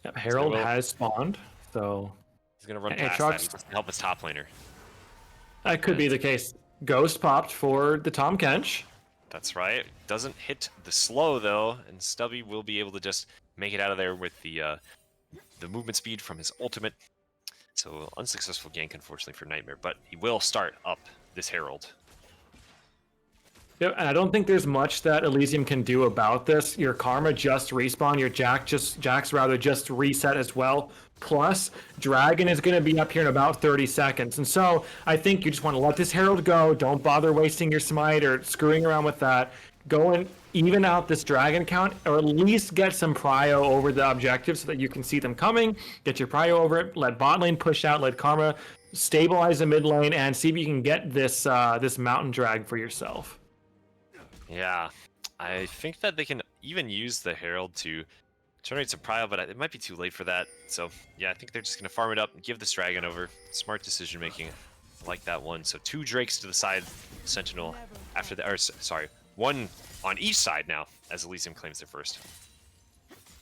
Yep, Herald has spawned, so he's going to run past that. He wants to help his top laner. That could be the case. Ghost popped for the Tahm Kench. That's right. Doesn't hit the slow, though, and Stubby will be able to just make it out of there with the movement speed from his ultimate. So unsuccessful gank, unfortunately, for Nightmare, but he will start up this Herald. Yeah, and I don't think there's much that Elysium can do about this. Your Karma just respawn, your Jax just reset as well. Plus, Dragon is going to be up here in about 30 seconds. And so I think you just want to let this Herald go. Don't bother wasting your smite or screwing around with that. Go and even out this Dragon count, or at least get some prio over the objective so that you can see them coming. Get your prio over it. Let bot lane push out. Let Karma stabilize the mid lane and see if you can get this this mountain drag for yourself. Yeah, I think that they can even use the Herald to generate some prio, but it might be too late for that. So yeah, I think they're just going to farm it up and give this Dragon over. Smart decision making. I like that one. So 2 Drakes to the side, Sentinel after the, or sorry, 1 on each side now as Elysium claims their first.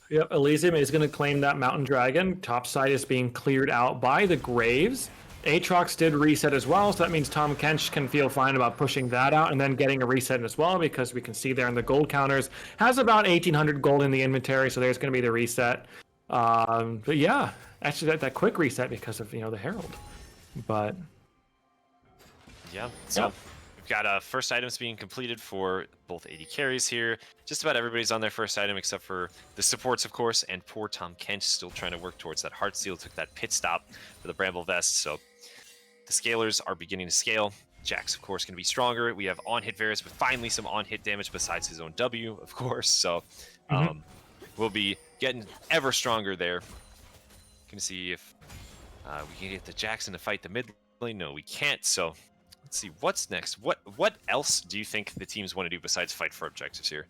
Yep, Elysium is going to claim that mountain dragon. Top side is being cleared out by the Graves. Aatrox did reset as well, so that means Tahm Kench can feel fine about pushing that out and then getting a reset as well, because we can see there in the gold counters, has about 1,800 gold in the inventory, so there's going to be the reset. But yeah, actually that quick reset because of, you know, the Herald. But yeah, so yep. We've got first items being completed for both AD carries here. Just about everybody's on their first item except for the supports, of course, and poor Tahm Kench still trying to work towards that Heartsteel. Took that pit stop for the Bramble Vest, so the scalers are beginning to scale. Jax, of course, going to be stronger. We have on-hit Varus with finally some on-hit damage besides his own W, of course. So we'll be getting ever stronger there. Going to see if we can get the Jackson to fight the mid lane. No, we can't. So let's see what's next. What else do you think the teams want to do besides fight for objectives here?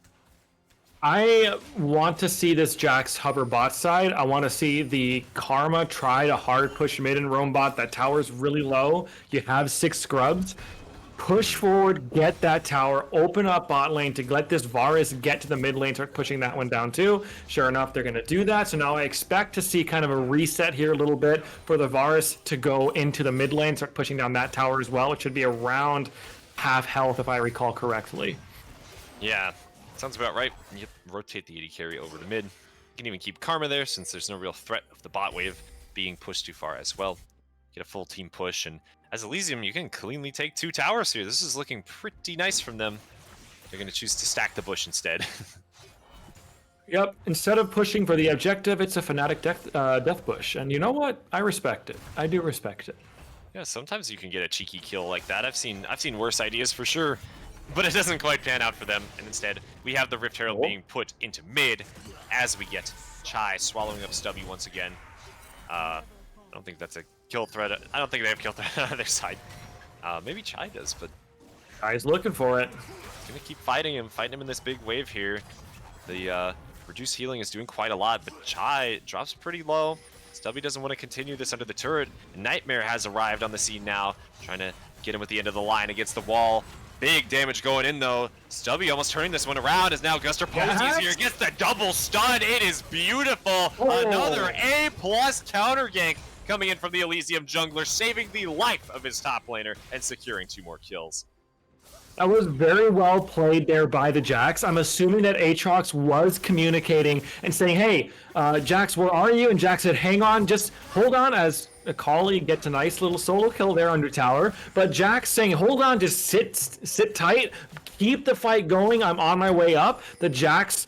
I want to see this Jax hover bot side. I want to see the Karma try to hard push mid and roam bot. That tower's really low. You have 6 scrubs. Push forward, get that tower, open up bot lane to let this Varus get to the mid lane, start pushing that one down too. Sure enough, they're going to do that. So now I expect to see kind of a reset here a little bit for the Varus to go into the mid lane, start pushing down that tower as well, which should be around half health if I recall correctly. Yeah. Sounds about right. You rotate the AD carry over to mid. You can even keep Karma there since there's no real threat of the bot wave being pushed too far as well. Get a full team push, and as Elysium, you can cleanly take 2 towers here. This is looking pretty nice from them. They're going to choose to stack the bush instead. Yep. Instead of pushing for the objective, it's a Fnatic death bush. And you know what? I respect it. I do respect it. Yeah, sometimes you can get a cheeky kill like that. I've seen worse ideas for sure, but it doesn't quite pan out for them. And instead, we have the Rift Herald being put into mid as we get Chai swallowing up Stubby once again. I don't think that's a kill threat. I don't think they have kill threat on their side. Maybe Chai does, but Chai's looking for it. gonna keep fighting him in this big wave here. The reduced healing is doing quite a lot, but Chai drops pretty low. Stubby doesn't want to continue this under the turret. Nightmare has arrived on the scene now, trying to get him at the end of the line against the wall. Big damage going in though. Stubby almost turning this one around as now Guster Posey's here. Gets the double stun. It is beautiful. Another A+ counter gank coming in from the Elysium jungler, saving the life of his top laner and securing 2 more kills. That was very well played there by the Jax. I'm assuming that Aatrox was communicating and saying, hey, Jax, where are you? And Jax said, hang on, just hold on, as Akali gets a nice little solo kill there under tower. But Jax saying, hold on, just sit tight, keep the fight going, I'm on my way up. The Jax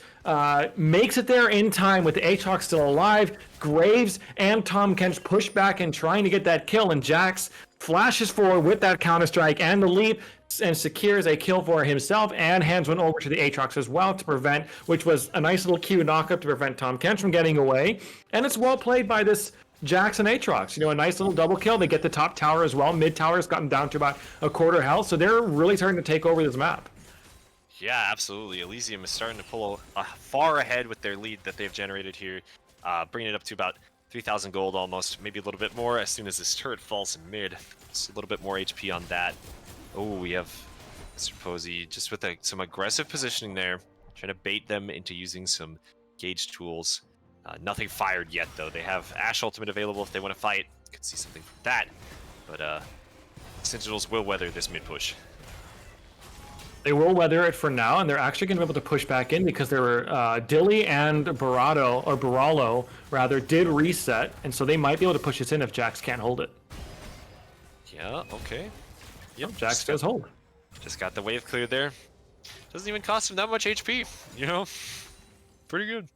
makes it there in time with the Aatrox still alive. Graves and Tahm Kench push back and trying to get that kill, and Jax flashes forward with that counter-strike and the leap and secures a kill for himself and hands one over to the Aatrox as well to prevent, which was a nice little Q knockup to prevent Tahm Kench from getting away. And it's well played by this Jax and Aatrox. You know, a nice little double kill. They get the top tower as well. Mid tower has gotten down to about a quarter health, so they're really starting to take over this map. Yeah, absolutely. Elysium is starting to pull far ahead with their lead that they've generated here, bringing it up to about 3,000 gold almost, maybe a little bit more as soon as this turret falls in mid. Just a little bit more HP on that. Oh, we have Mr. Posey just with some aggressive positioning there, trying to bait them into using some gauge tools. Nothing fired yet, though. They have Ashe Ultimate available if they want to fight. Could see something from that. But Syntinels will weather this mid push. They will weather it for now, and they're actually going to be able to push back in because there were Dilly and Baralo rather did reset, and so they might be able to push this in if Jax can't hold it. Yeah, okay. Yep, Jax does hold. Just got the wave cleared there. Doesn't even cost him that much HP, you know? Pretty good.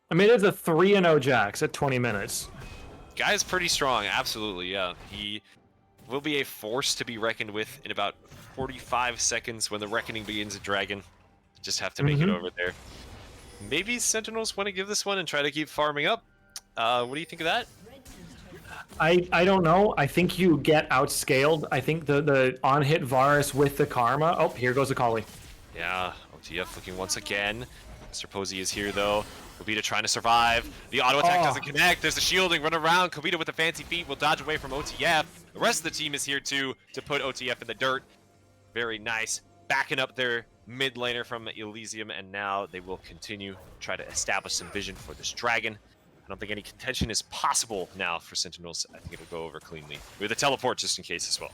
I mean, it's a 3-0 Jax at 20 minutes. Guy's pretty strong, absolutely, yeah. He will be a force to be reckoned with in about 45 seconds when the reckoning begins at Dragon. Just have to make it over there. Maybe Syntinels want to give this one and try to keep farming up. What do you think of that? I don't know. I think you get outscaled. I think the on-hit Varus with the Karma. Oh, here goes Akali. Yeah, OTF looking once again. Mr. Posey is here though. Kobita trying to survive. The auto attack doesn't connect. There's the shielding, run around. Kobita with the fancy feet will dodge away from OTF. The rest of the team is here too to put OTF in the dirt. Very nice. Backing up their mid laner from Elysium, and now they will continue to try to establish some vision for this dragon. I don't think any contention is possible now for Syntinels. I think it'll go over cleanly. With a teleport just in case as well.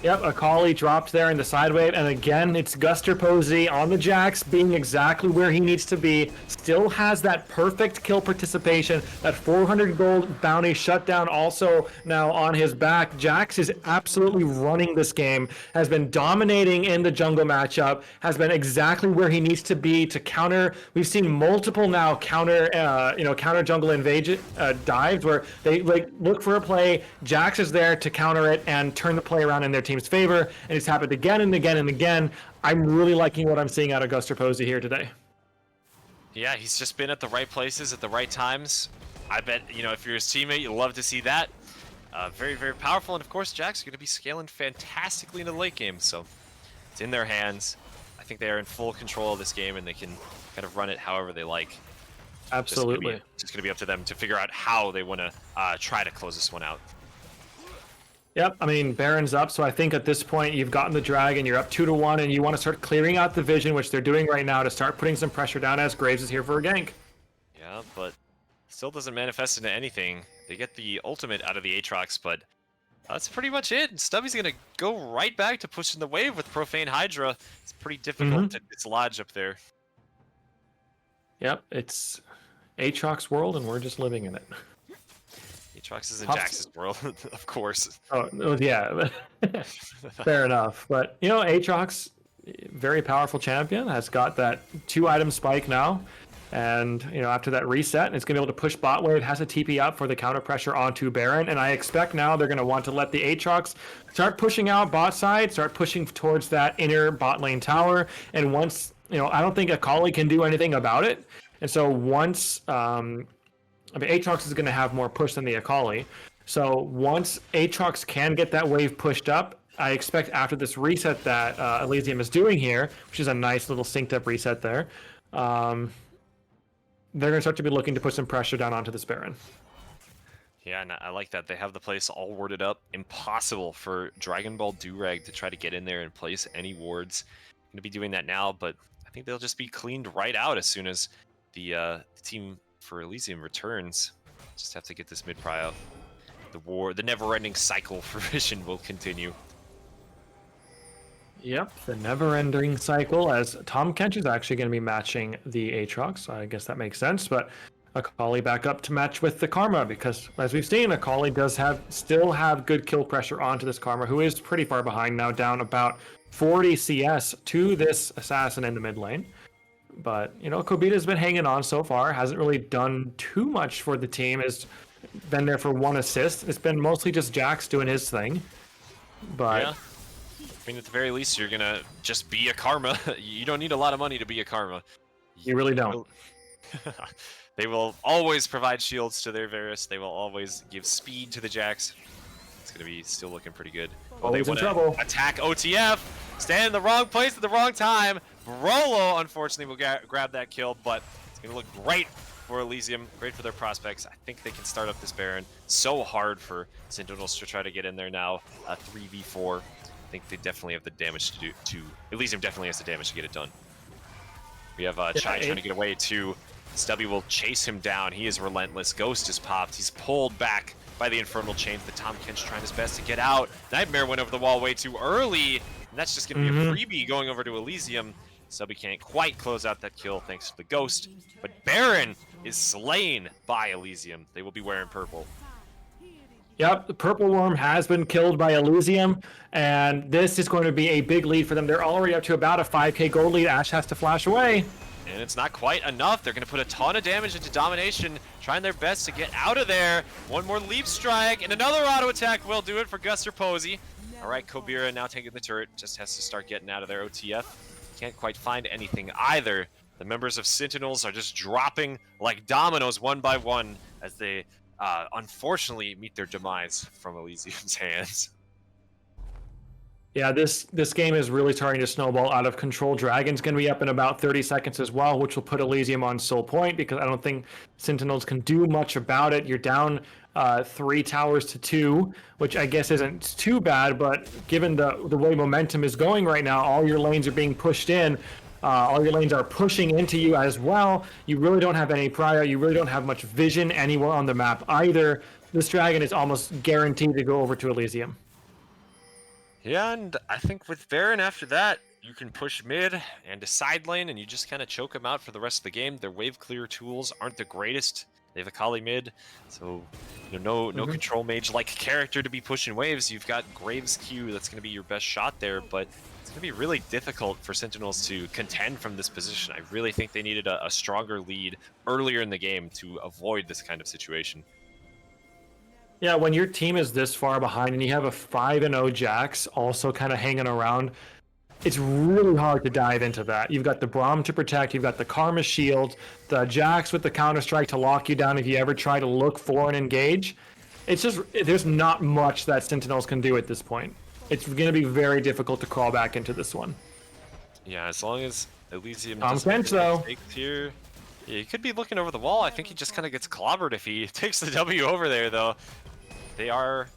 Yep, Akali dropped there in the side wave, and again, it's Guster Posey on the Jax, being exactly where he needs to be. Still has that perfect kill participation, that 400 gold bounty shutdown also now on his back. Jax is absolutely running this game, has been dominating in the jungle matchup, has been exactly where he needs to be to counter. We've seen multiple now counter jungle invasion dives where they look for a play. Jax is there to counter it and turn the play around in their team's favor, and it's happened again and again and again. I'm really liking what I'm seeing out of Guster Posey here today. Yeah, he's just been at the right places at the right times. I bet, you know, if you're his teammate, you'll love to see that. Very, very powerful, and of course, Jack's going to be scaling fantastically in the late game, so it's in their hands. I think they are in full control of this game, and they can kind of run it however they like. Absolutely. Just going to be up to them to figure out how they want to try to close this one out. Yep, I mean, Baron's up, so I think at this point you've gotten the dragon, you're up 2-1, and you want to start clearing out the vision, which they're doing right now, to start putting some pressure down as Graves is here for a gank. Yeah, but still doesn't manifest into anything. They get the ultimate out of the Aatrox, but that's pretty much it. Stubby's going to go right back to pushing the wave with Profane Hydra. It's pretty difficult to dislodge up there. Yep, it's Aatrox world, and we're just living in it. Aatrox is in Jax's world, of course. Oh, yeah. Fair enough. But, you know, Aatrox, very powerful champion, has got that 2-item spike now. And, after that reset, it's going to be able to push bot wave, has a TP up for the counter pressure onto Baron. And I expect now they're going to want to let the Aatrox start pushing out bot side, start pushing towards that inner bot lane tower. And once, I don't think Akali can do anything about it. And so once, Aatrox is going to have more push than the Akali. So once Aatrox can get that wave pushed up, I expect after this reset that Elysium is doing here, which is a nice little synced up reset there, they're going to start to be looking to put some pressure down onto this Baron. Yeah, and I like that. They have the place all warded up. Impossible for Dragon Ball Durag to try to get in there and place any wards. Going to be doing that now, but I think they'll just be cleaned right out as soon as the team for Elysium returns. Just have to get this mid-pry out. The never-ending cycle for Vision will continue. Yep, the never-ending cycle, as Tom Kench is actually going to be matching the Aatrox, so I guess that makes sense, but Akali back up to match with the Karma, because as we've seen, Akali does still have good kill pressure onto this Karma, who is pretty far behind now, down about 40 CS to this Assassin in the mid lane. But, Kobita's been hanging on so far, hasn't really done too much for the team, has been there for 1 assist. It's been mostly just Jax doing his thing, but... Yeah. I mean, at the very least, you're gonna just be a Karma. You don't need a lot of money to be a Karma. You really don't. They will always provide shields to their Varus. They will always give speed to the Jax. It's gonna be still looking pretty good. Always in trouble. Attack OTF. Stand in the wrong place at the wrong time. Brolo, unfortunately, will grab that kill, but it's gonna look great for Elysium. Great for their prospects. I think they can start up this Baron. So hard for Syntinels to try to get in there now. 3v4. I think they definitely have the damage to do. Elysium definitely has the damage to get it done. We have Chai trying to get away too. Stubby will chase him down. He is relentless. Ghost is popped. He's pulled back by the Infernal Chains. The Tom Kench trying his best to get out. Nightmare went over the wall way too early, and that's just going to be a freebie going over to Elysium. Stubby can't quite close out that kill thanks to the Ghost, but Baron is slain by Elysium. They will be wearing purple. Yep, the Purple Worm has been killed by Elysium, and this is going to be a big lead for them. They're already up to about a 5k gold lead. Ashe has to flash away. And it's not quite enough. They're going to put a ton of damage into Domination, trying their best to get out of there. One more Leap Strike, and another auto attack will do it for Guster Posey. All right, Kobira now taking the turret, just has to start getting out of there. OTF can't quite find anything either. The members of Syntinels are just dropping like dominoes one by one as they unfortunately meet their demise from Elysium's hands. Yeah, this game is really starting to snowball out of control. Dragon's going to be up in about 30 seconds as well, which will put Elysium on soul point, because I don't think Syntinels can do much about it. You're down 3 towers to 2, which I guess isn't too bad, but given the way momentum is going right now, all your lanes are being pushed in. All your lanes are pushing into you as well. You really don't have any prior. You really don't have much vision anywhere on the map either. This Dragon is almost guaranteed to go over to Elysium. Yeah, and I think with Baron after that, you can push mid and a side lane, and you just kind of choke them out for the rest of the game. Their wave clear tools aren't the greatest. They have Akali mid, so no control mage-like character to be pushing waves. You've got Graves Q, that's going to be your best shot there, but it's going to be really difficult for Syntinels to contend from this position. I really think they needed a stronger lead earlier in the game to avoid this kind of situation. Yeah, when your team is this far behind and you have a 5-0 Jax also kind of hanging around, it's really hard to dive into that. You've got the Braum to protect, you've got the Karma shield, the Jax with the Counter-Strike to lock you down if you ever try to look for and engage. It's just, there's not much that Syntinels can do at this point. It's going to be very difficult to crawl back into this one. Yeah, as long as Elysium Tom Kench, though. Here. Yeah, he could be looking over the wall. I think he just kind of gets clobbered if he takes the W over there, though. They are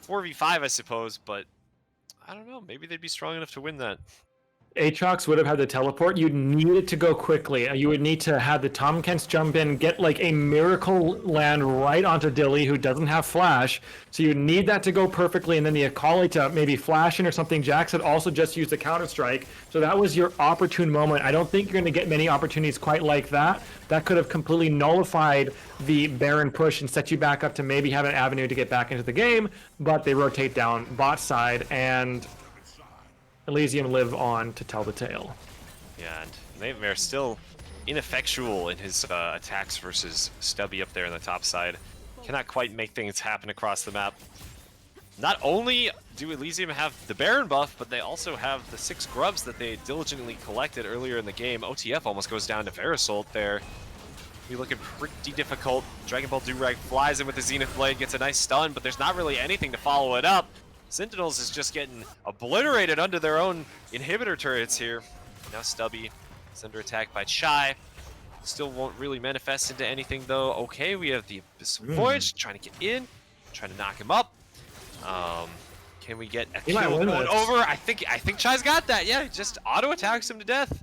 4v5, I suppose, but I don't know. Maybe they'd be strong enough to win that. Aatrox would have had the teleport. You'd need it to go quickly. You would need to have the Tom Kents jump in, get like a miracle land right onto Dilly, who doesn't have flash. So you need that to go perfectly, and then the Akali to maybe flash in or something. Jax had also just used the Counter-Strike. So that was your opportune moment. I don't think you're going to get many opportunities quite like that. That could have completely nullified the Baron push and set you back up to maybe have an avenue to get back into the game, but they rotate down bot side, and Elysium live on to tell the tale. Yeah, and Nightmare still ineffectual in his attacks versus Stubby up there on the top side. Cannot quite make things happen across the map. Not only do Elysium have the Baron buff, but they also have the 6 grubs that they diligently collected earlier in the game. OTF almost goes down to Verisult there. Be looking pretty difficult. Dragon Ball Durag flies in with the Zenith Blade, gets a nice stun, but there's not really anything to follow it up. Syntinels is just getting obliterated under their own inhibitor turrets here. Now Stubby is under attack by Chai. Still won't really manifest into anything though. Okay, we have the Abyssal Voyage trying to get in, trying to knock him up. Can we get a kill going over? I think Chai's got that. Yeah, just auto attacks him to death.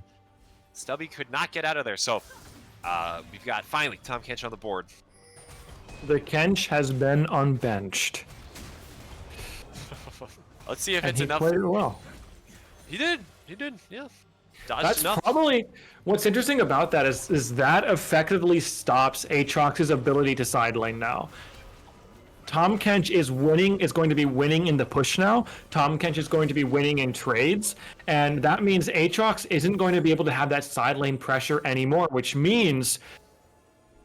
Stubby could not get out of there. So we've got finally Tahm Kench on the board. The Kench has been unbenched. Let's see if And it's he enough. played it well. He did, yeah. Dodged That's enough. probably what's interesting about that is that effectively stops Aatrox's ability to side lane now. Tahm Kench is going to be winning in the push now. Tahm Kench is going to be winning in trades, and that means Aatrox isn't going to be able to have that side lane pressure anymore, which means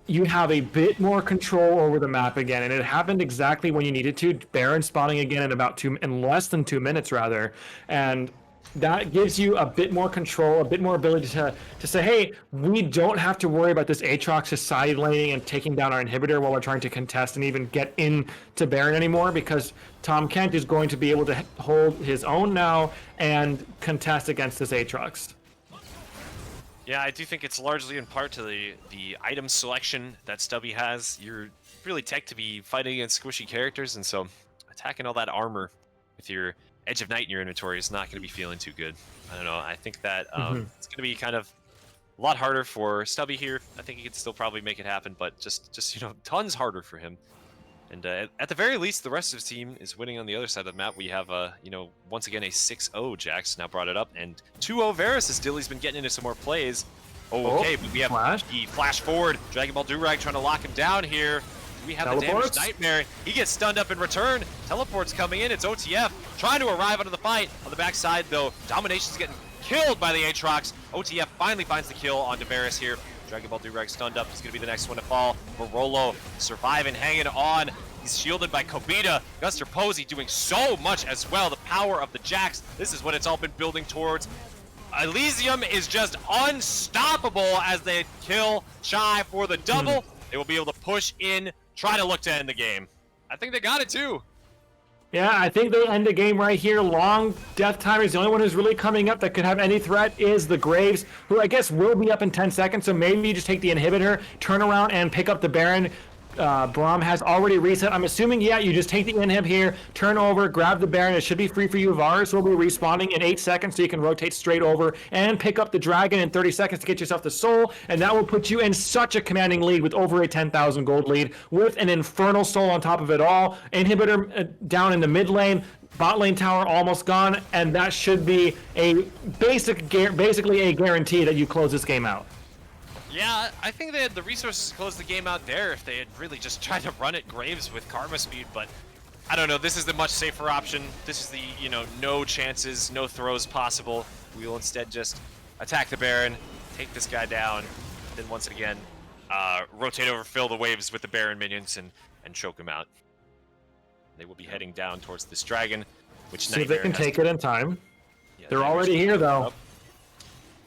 you have a bit more control over the map again, and it happened exactly when you needed to. Baron spawning again in less than 2 minutes rather, and that gives you a bit more control, a bit more ability to say, hey, we don't have to worry about this Aatrox side laning and taking down our inhibitor while we're trying to contest and even get into Baron anymore, because Tahm Kench is going to be able to hold his own now and contest against this Aatrox. Yeah, I do think it's largely in part to the item selection that Stubby has. You're really tech to be fighting against squishy characters, and so attacking all that armor with your Edge of Night in your inventory is not going to be feeling too good. I don't know. I think that it's going to be kind of a lot harder for Stubby here. I think he can still probably make it happen, but just tons harder for him. And at the very least, the rest of his team is winning on the other side of the map. We have, once again, a 6-0 Jax now brought it up, and 2-0 Varus as Dilly's been getting into some more plays. Oh, okay, but we have the flash forward. Dragon Ball Durag trying to lock him down here. We have the damaged Nightmare. He gets stunned up in return. Teleport's coming in. It's OTF trying to arrive onto the fight. On the backside, though, Domination's getting killed by the Aatrox. OTF finally finds the kill on Varus here. Dragon Ball Durag stunned up. He's going to be the next one to fall. Barolo surviving, hanging on. He's shielded by Kobita. Guster Posey doing so much as well. The power of the Jax. This is what it's all been building towards. Elysium is just unstoppable as they kill Chai for the double. They will be able to push in, try to look to end the game. I think they got it too. Yeah, I think they end the game right here. Long death timers. The only one who's really coming up that could have any threat is the Graves, who I guess will be up in 10 seconds. So maybe you just take the inhibitor, turn around, and pick up the Baron. Braum has already reset. I'm assuming, yeah, you just take the inhib here, turn over, grab the Baron. It should be free for you. Varus will be respawning in 8 seconds, so you can rotate straight over and pick up the Dragon in 30 seconds to get yourself the Soul, and that will put you in such a commanding lead with over a 10,000 gold lead with an Infernal Soul on top of it all. Inhibitor down in the mid lane. Bot lane tower almost gone, and that should be a basically a guarantee that you close this game out. Yeah, I think they had the resources to close the game out there if they had really just tried to run at Graves with Karma speed, but I don't know. This is the much safer option. This is the, no chances, no throws possible. We will instead just attack the Baron, take this guy down, then once again, rotate over, fill the waves with the Baron minions, and choke him out. They will be heading down towards this dragon, which see if they can take it in time. Yeah, they're already here, though. Up.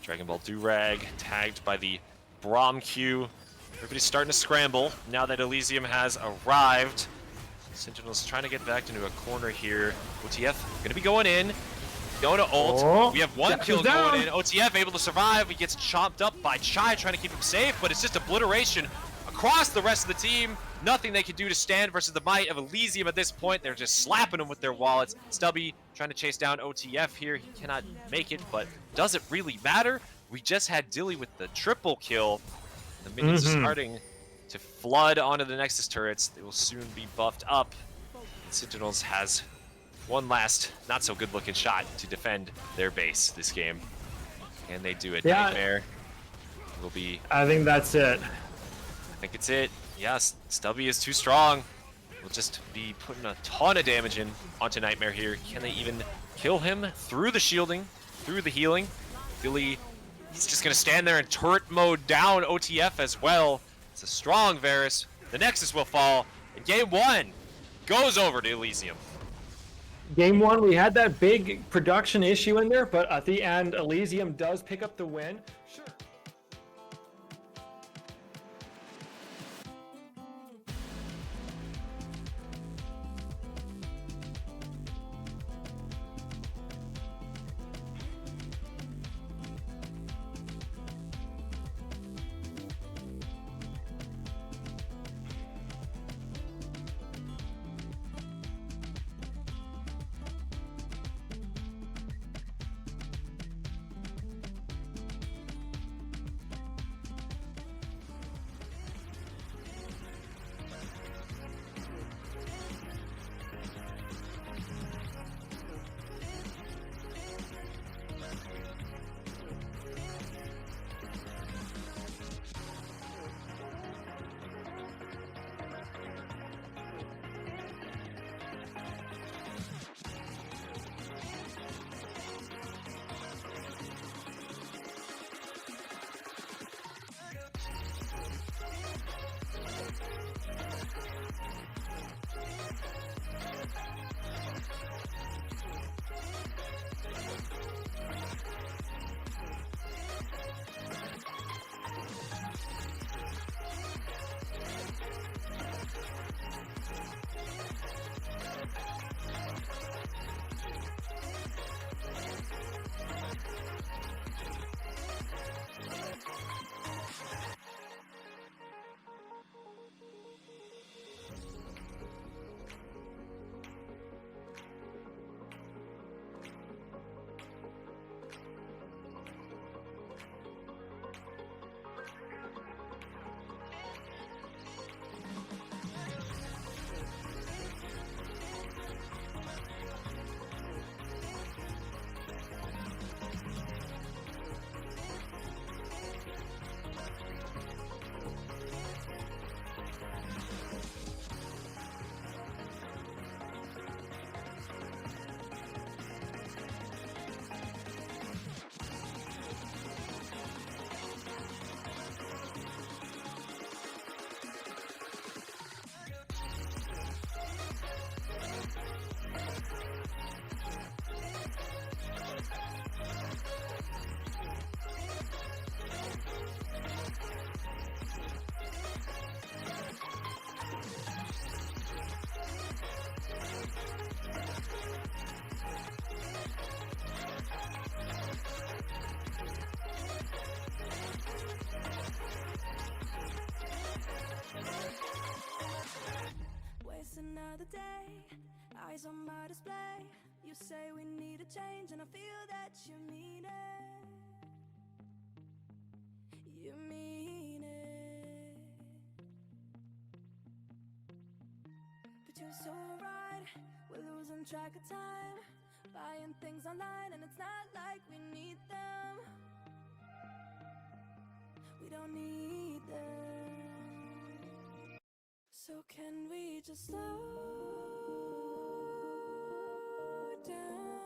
Dragon Ball Durag tagged by the Braum Q. Everybody's starting to scramble now that Elysium has arrived. Syntinels trying to get back into a corner here. OTF going to be going in. Going to ult. Oh, we have one kill going in. OTF able to survive. He gets chopped up by Chai trying to keep him safe, but it's just obliteration across the rest of the team. Nothing they can do to stand versus the might of Elysium at this point. They're just slapping them with their wallets. Stubby trying to chase down OTF here. He cannot make it, but does it really matter? We just had Dilly with the triple kill. The minions are starting to flood onto the Nexus turrets. They will soon be buffed up. And Syntinels has one last not so good looking shot to defend their base this game. And they do it. Yeah. Nightmare will be... I think that's it. I think it's it. Yes, Stubby is too strong. We'll just be putting a ton of damage in onto Nightmare here. Can they even kill him through the shielding, through the healing. Philly, he's just going to stand there in turret mode down OTF as well. It's a strong Varus. The Nexus will fall, and game 1 goes over to Elysium. Game 1, we had that big production issue in there, but at the end, Elysium does pick up the win. Sure. Another day, eyes on my display. You say we need a change, and I feel that you mean it. You mean it. But you're so right, we're losing track of time, buying things online, and it's not like we need them. We don't need them. So can we just slow down?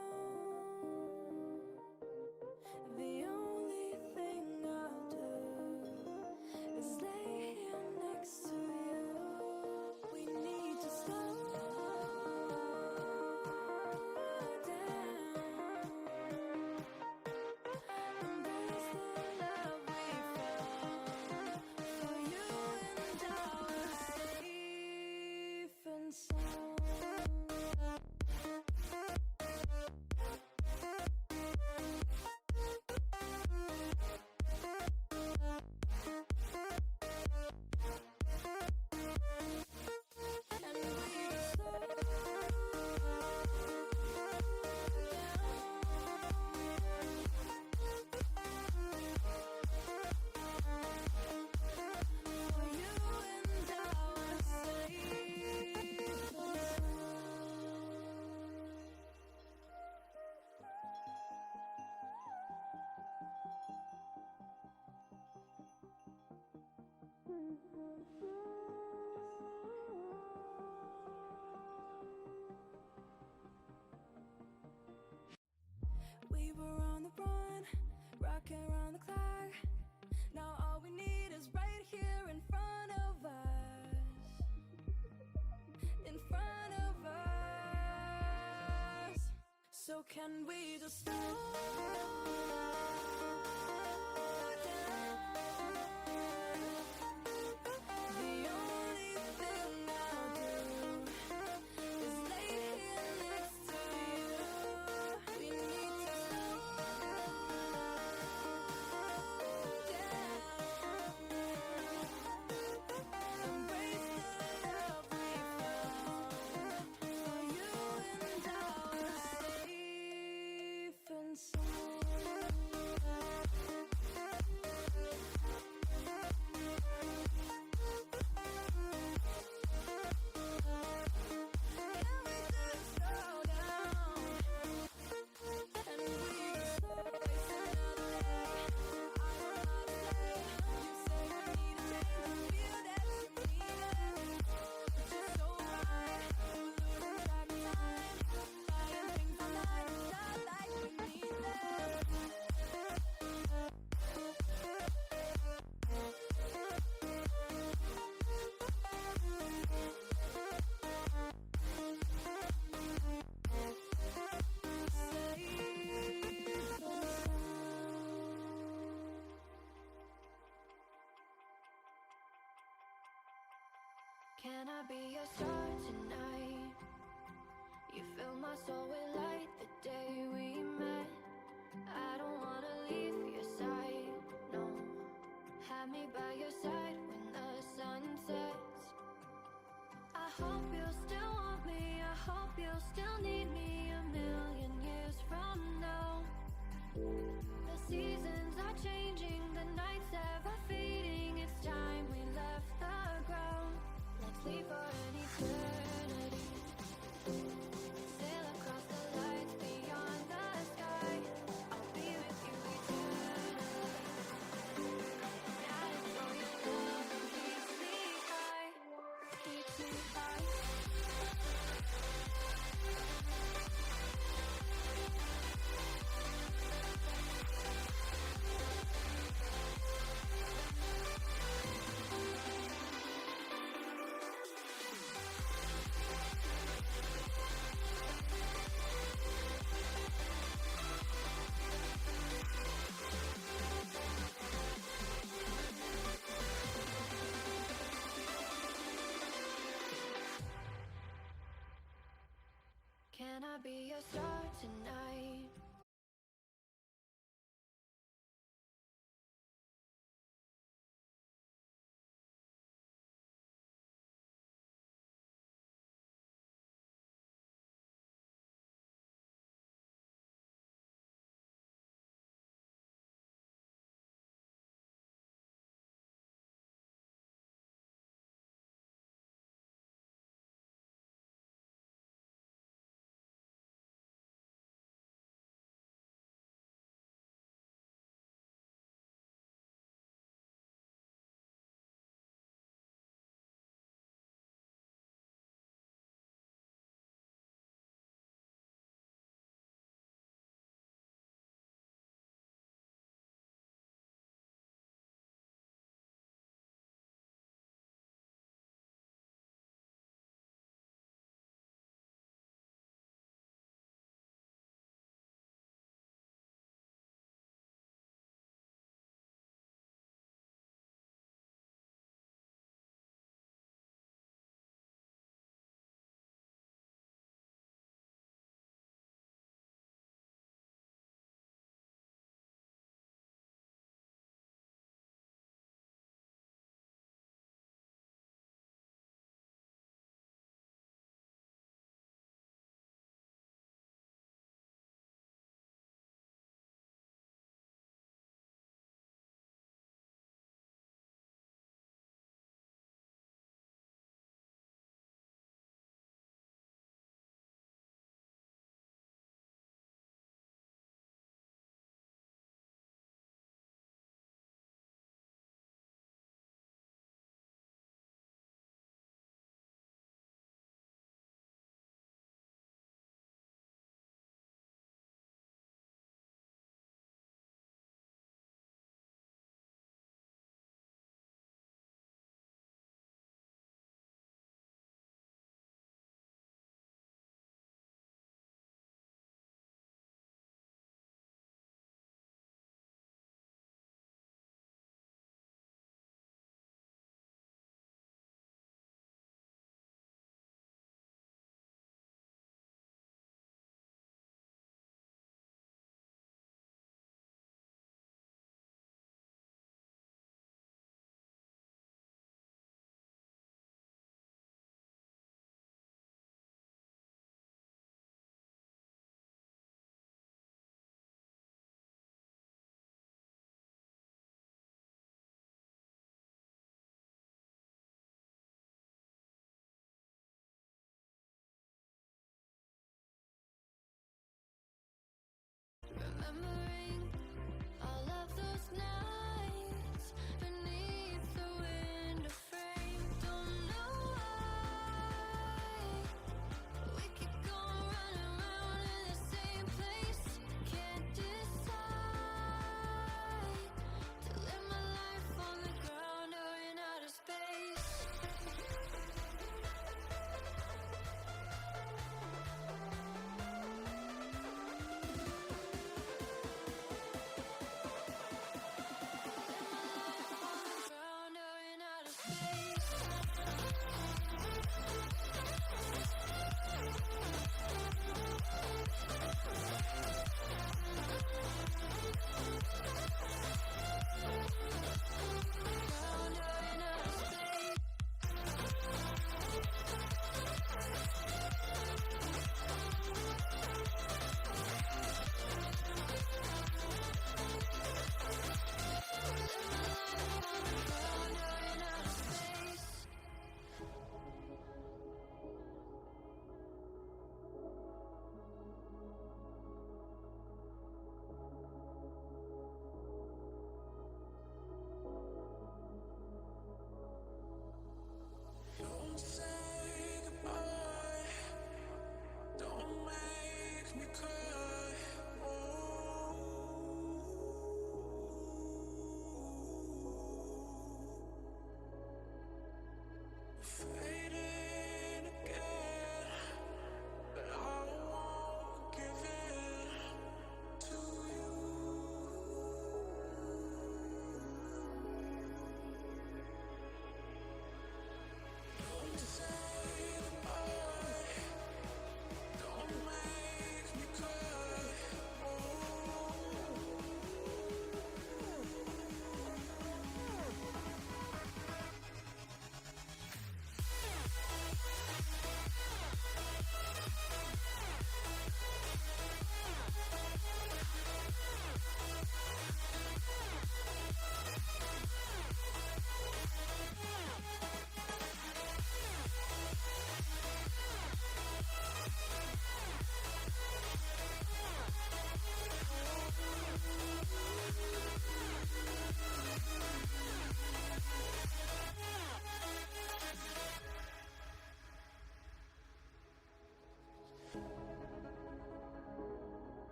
The only thing I'll do is lay here next to you. We need to slow down. Embrace the love we found for you and I. Safe and sound. run, rocking around the clock. Now all we need is right here in front of us. In front of us. So can we just slow down? The only thing I'll do is lay here next to you. We need to slow down. Embrace the love we found. For you and I are safe and sound. Can we just slow down? And we just waste another day. I don't know to say. You say you need a change. I feel that you need it. It's just so right. We're losing track of time. Buying things online. It's not like we need them. Can I be your star tonight? You fill my soul with light the day we met. I don't wanna leave your side, no. Have me by your side when the sun sets. I hope you'll still want me. I hope you'll still need me a million years from now. The seasons are changing, the nights ever fading. It's time we left the ground. Let's leave for an eternity. Sail across the lights beyond the sky. I'll be with you eternally. And I adore your love and keeps me high. Keeps me high.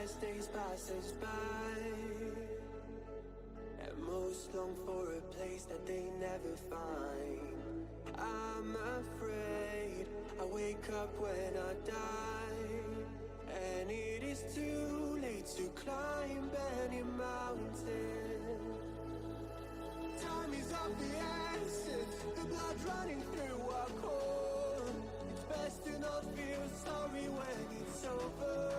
as days pass us by, and most long for a place that they never find. I'm afraid I wake up when I die, and it is too late to climb any mountain. Time is of the essence, the blood running through our core. It's best to not feel sorry when it's over.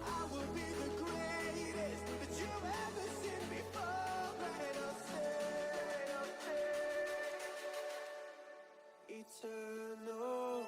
I will be the greatest that you've ever seen before, and I'll stay eternal.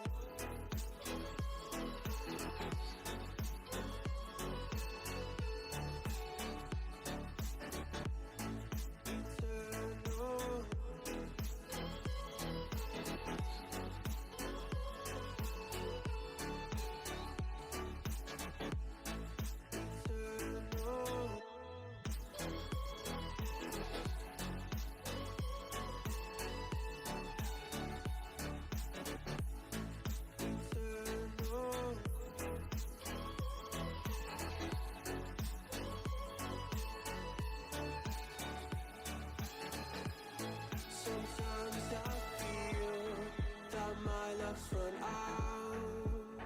Sometimes I feel that my love's run out.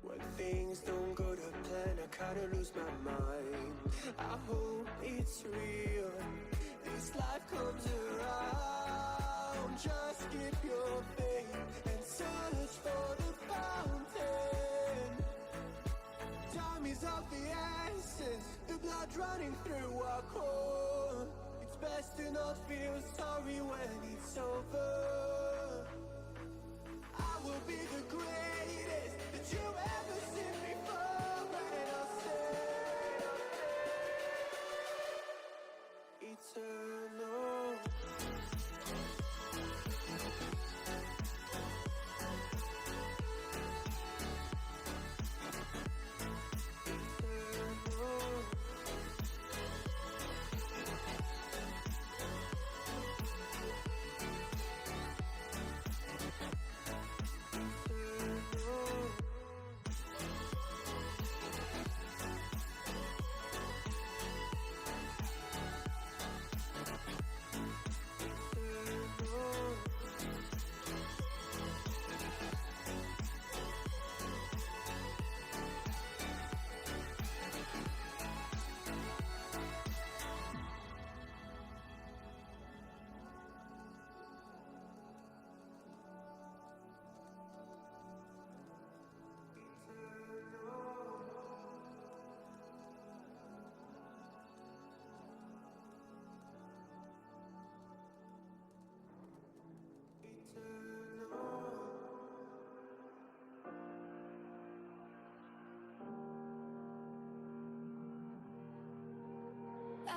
When things don't go to plan, I kinda lose my mind. I hope it's real, this life comes around. Just keep your faith and search for the fountain. Time is of the essence, the blood running through our core. It's best to not feel sorry when it's over. I will be the greatest that you've ever seen before, and I'll stay eternal.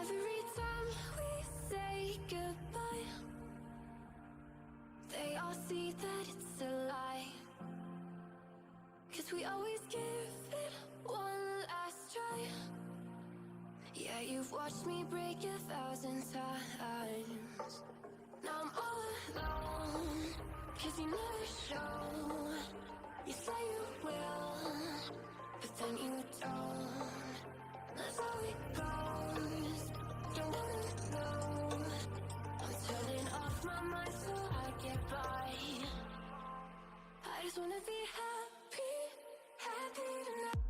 Every time we say goodbye, they all see that it's a lie. 'Cause we always give it one last try. Yeah, you've watched me break 1,000 times. Now I'm all alone, 'cause you never show. You say you will, but then you don't. That's how it goes. You never know. I'm turning off my mind so I get by. I just wanna be happy, happy tonight.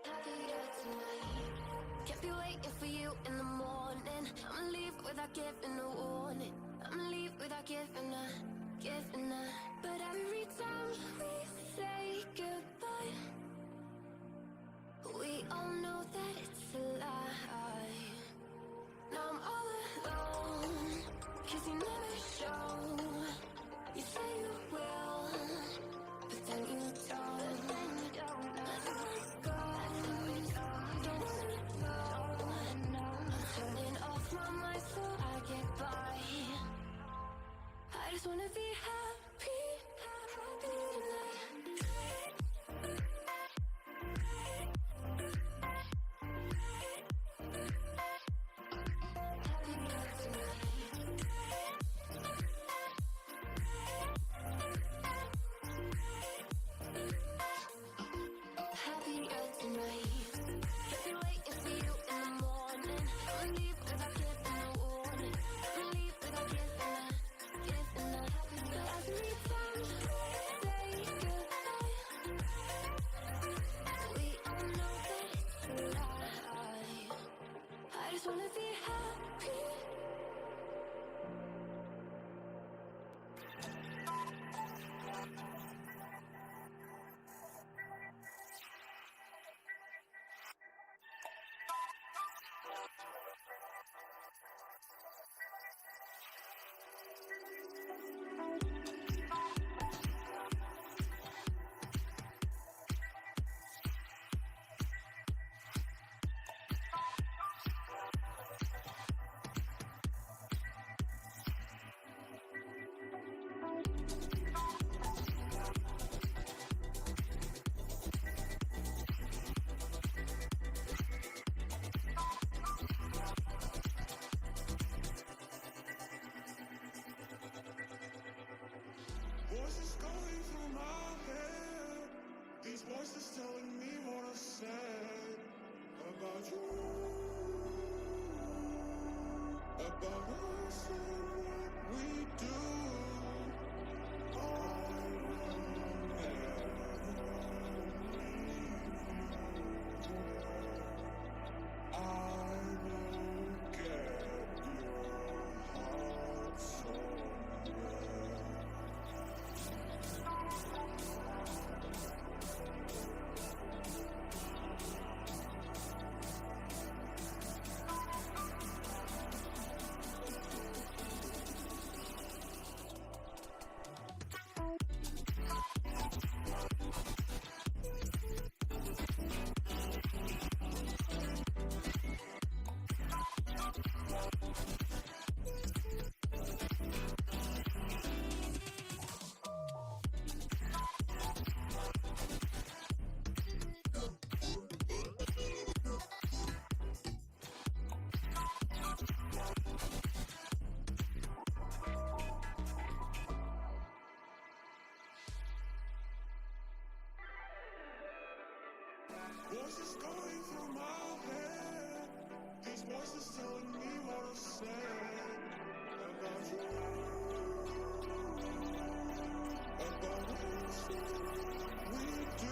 Happier tonight. Can't be waiting for you in the morning. I'ma leave without giving a warning. I'ma leave without giving a. But every time we say goodbye, we all know that it's a lie. Now I'm all alone, 'cause you never show. You say you will, but then you don't. That's how it goes. Don't wanna know. I'm turning off my mind so I get by. I just wanna be happy, happy tonight. Voices going through my head. These voices telling me what I said about you, about us and what we do. I will get your heart somewhere. Voices going through my head. These voices telling me what I said about you, about us and what we do.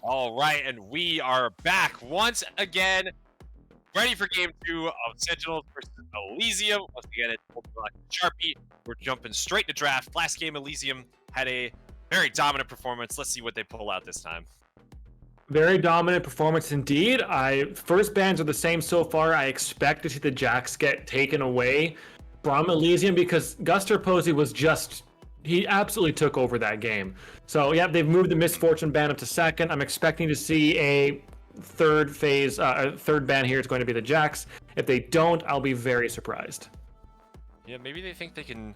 All right, and we are back once again, ready for game 2 of Syntinels versus Elysium. Once again, it's Sharpie. We're jumping straight to draft. Last game, Elysium had a very dominant performance. Let's see what they pull out this time. Very dominant performance indeed. First bans are the same so far. I expect to see the Jax get taken away from Elysium because Guster Posey was he absolutely took over that game. So yeah, they've moved the Misfortune ban up to second. I'm expecting to see a third ban here. It's going to be the Jax. If they don't, I'll be very surprised. Yeah, maybe they think they can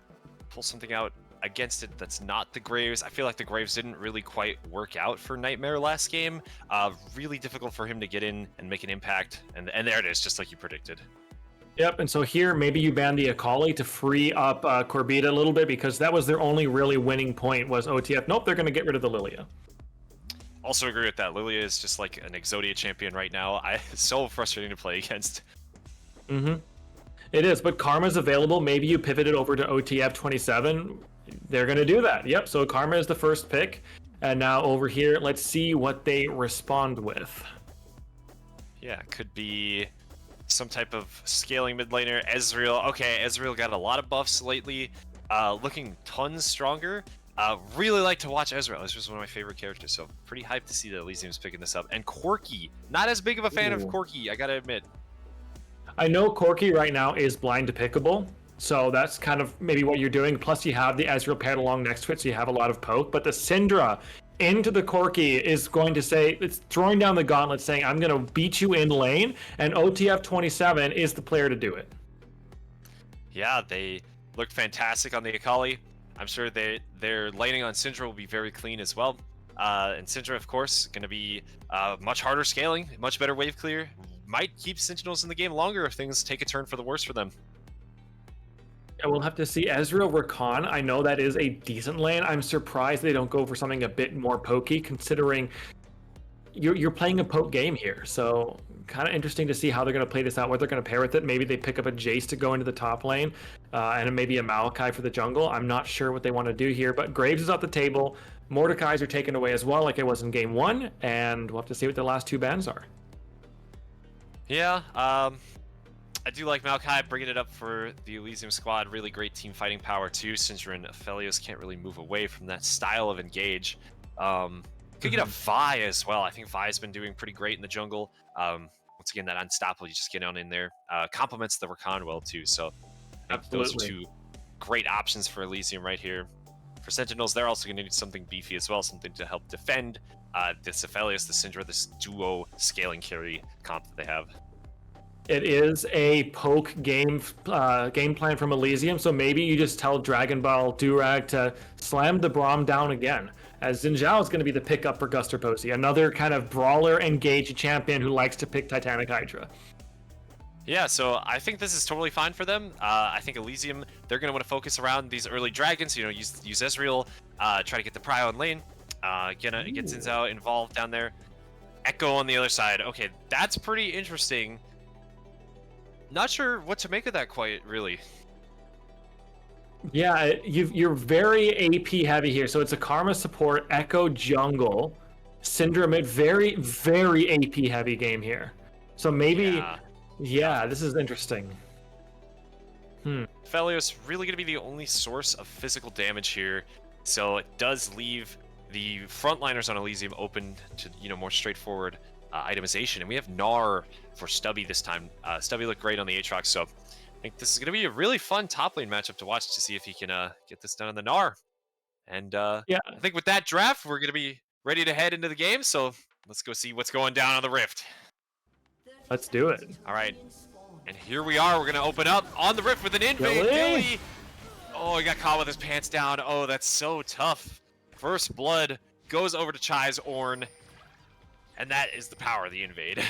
pull something out against it that's not the Graves. I feel like the Graves didn't really quite work out for Nightmare last game. Really difficult for him to get in and make an impact. And there it is, just like you predicted. Yep, and so here, maybe you ban the Akali to free up Corbita a little bit because that was their only really winning point was OTF. Nope, they're going to get rid of the Lilia. Also agree with that. Lilia is just like an Exodia champion right now. It's so frustrating to play against. Mm-hmm. It is, but Karma's available. Maybe you pivot it over to OTF 27. They're going to do that. Yep, so Karma is the first pick. And now over here, let's see what they respond with. Yeah, could be some type of scaling mid laner. Ezreal. Okay, Ezreal got a lot of buffs lately. Looking tons stronger. Really like to watch Ezreal. Ezreal's one of my favorite characters, so pretty hyped to see that Elysium's picking this up. And Corki. Not as big of a fan of Corki, I gotta admit. I know Corki right now is blind to pickable, so that's kind of maybe what you're doing. Plus, you have the Ezreal paired along next to it, so you have a lot of poke. But the Syndra into the Corki is going to say, it's throwing down the gauntlet, saying, I'm going to beat you in lane, and OTF 27 is the player to do it. Yeah, they looked fantastic on the Akali. I'm sure their laning on Syndra will be very clean as well. And Syndra, of course, going to be much harder scaling, much better wave clear. Might keep Syntinels in the game longer if things take a turn for the worse for them. Yeah, we'll have to see. Ezreal Rakan, I know that is a decent lane. I'm surprised they don't go for something a bit more pokey, considering you're playing a poke game here. So kind of interesting to see how they're going to play this out, what they're going to pair with it. Maybe they pick up a Jace to go into the top lane, and maybe a Maokai for the jungle. I'm not sure what they want to do here, but Graves is off the table. Mordekai's are taken away as well, like it was in game 1, and we'll have to see what the last 2 bans are. Yeah, I do like Maokai bringing it up for the Elysium squad. Really great team fighting power too. Syndra and Aphelios can't really move away from that style of engage. Could get a Vi as well. I think Vi's been doing pretty great in the jungle. Once again, that unstoppable, you just get on in there. Complements the Rakan well too. So I think those are 2 great options for Elysium right here. For Syntinels, they're also going to need something beefy as well, something to help defend this Aphelios, the Syndra, this duo scaling carry comp that they have. It is a poke game plan from Elysium, so maybe you just tell Dragon Ball Durag to slam the Braum down again, as Xin Zhao is going to be the pickup for Guster Posey, another kind of brawler engaged champion who likes to pick Titanic Hydra. Yeah, so I think this is totally fine for them. I think Elysium, they're going to want to focus around these early dragons, you know, use Ezreal, try to get the prio in lane, get Xin Zhao involved down there. Echo on the other side. Okay, that's pretty interesting. Not sure what to make of that quite, really. Yeah, you're very AP heavy here. So it's a Karma support, Echo jungle, Syndra mid, very, very AP heavy game here. So maybe, yeah, this is interesting. Aphelios really going to be the only source of physical damage here. So it does leave the frontliners on Elysium open to, you know, more straightforward itemization. And we have Gnar for Stubby this time. Stubby looked great on the Aatrox, so I think this is going to be a really fun top lane matchup to watch to see if he can get this done on the Gnar. And yeah, I think with that draft, we're going to be ready to head into the game, so let's go see what's going down on the Rift. Let's do it. All right, and here we are. We're going to open up on the Rift with an invade. Gilly! Oh, he got caught with his pants down. Oh, that's so tough. First blood goes over to Chai's Ornn. And that is the power of the invade.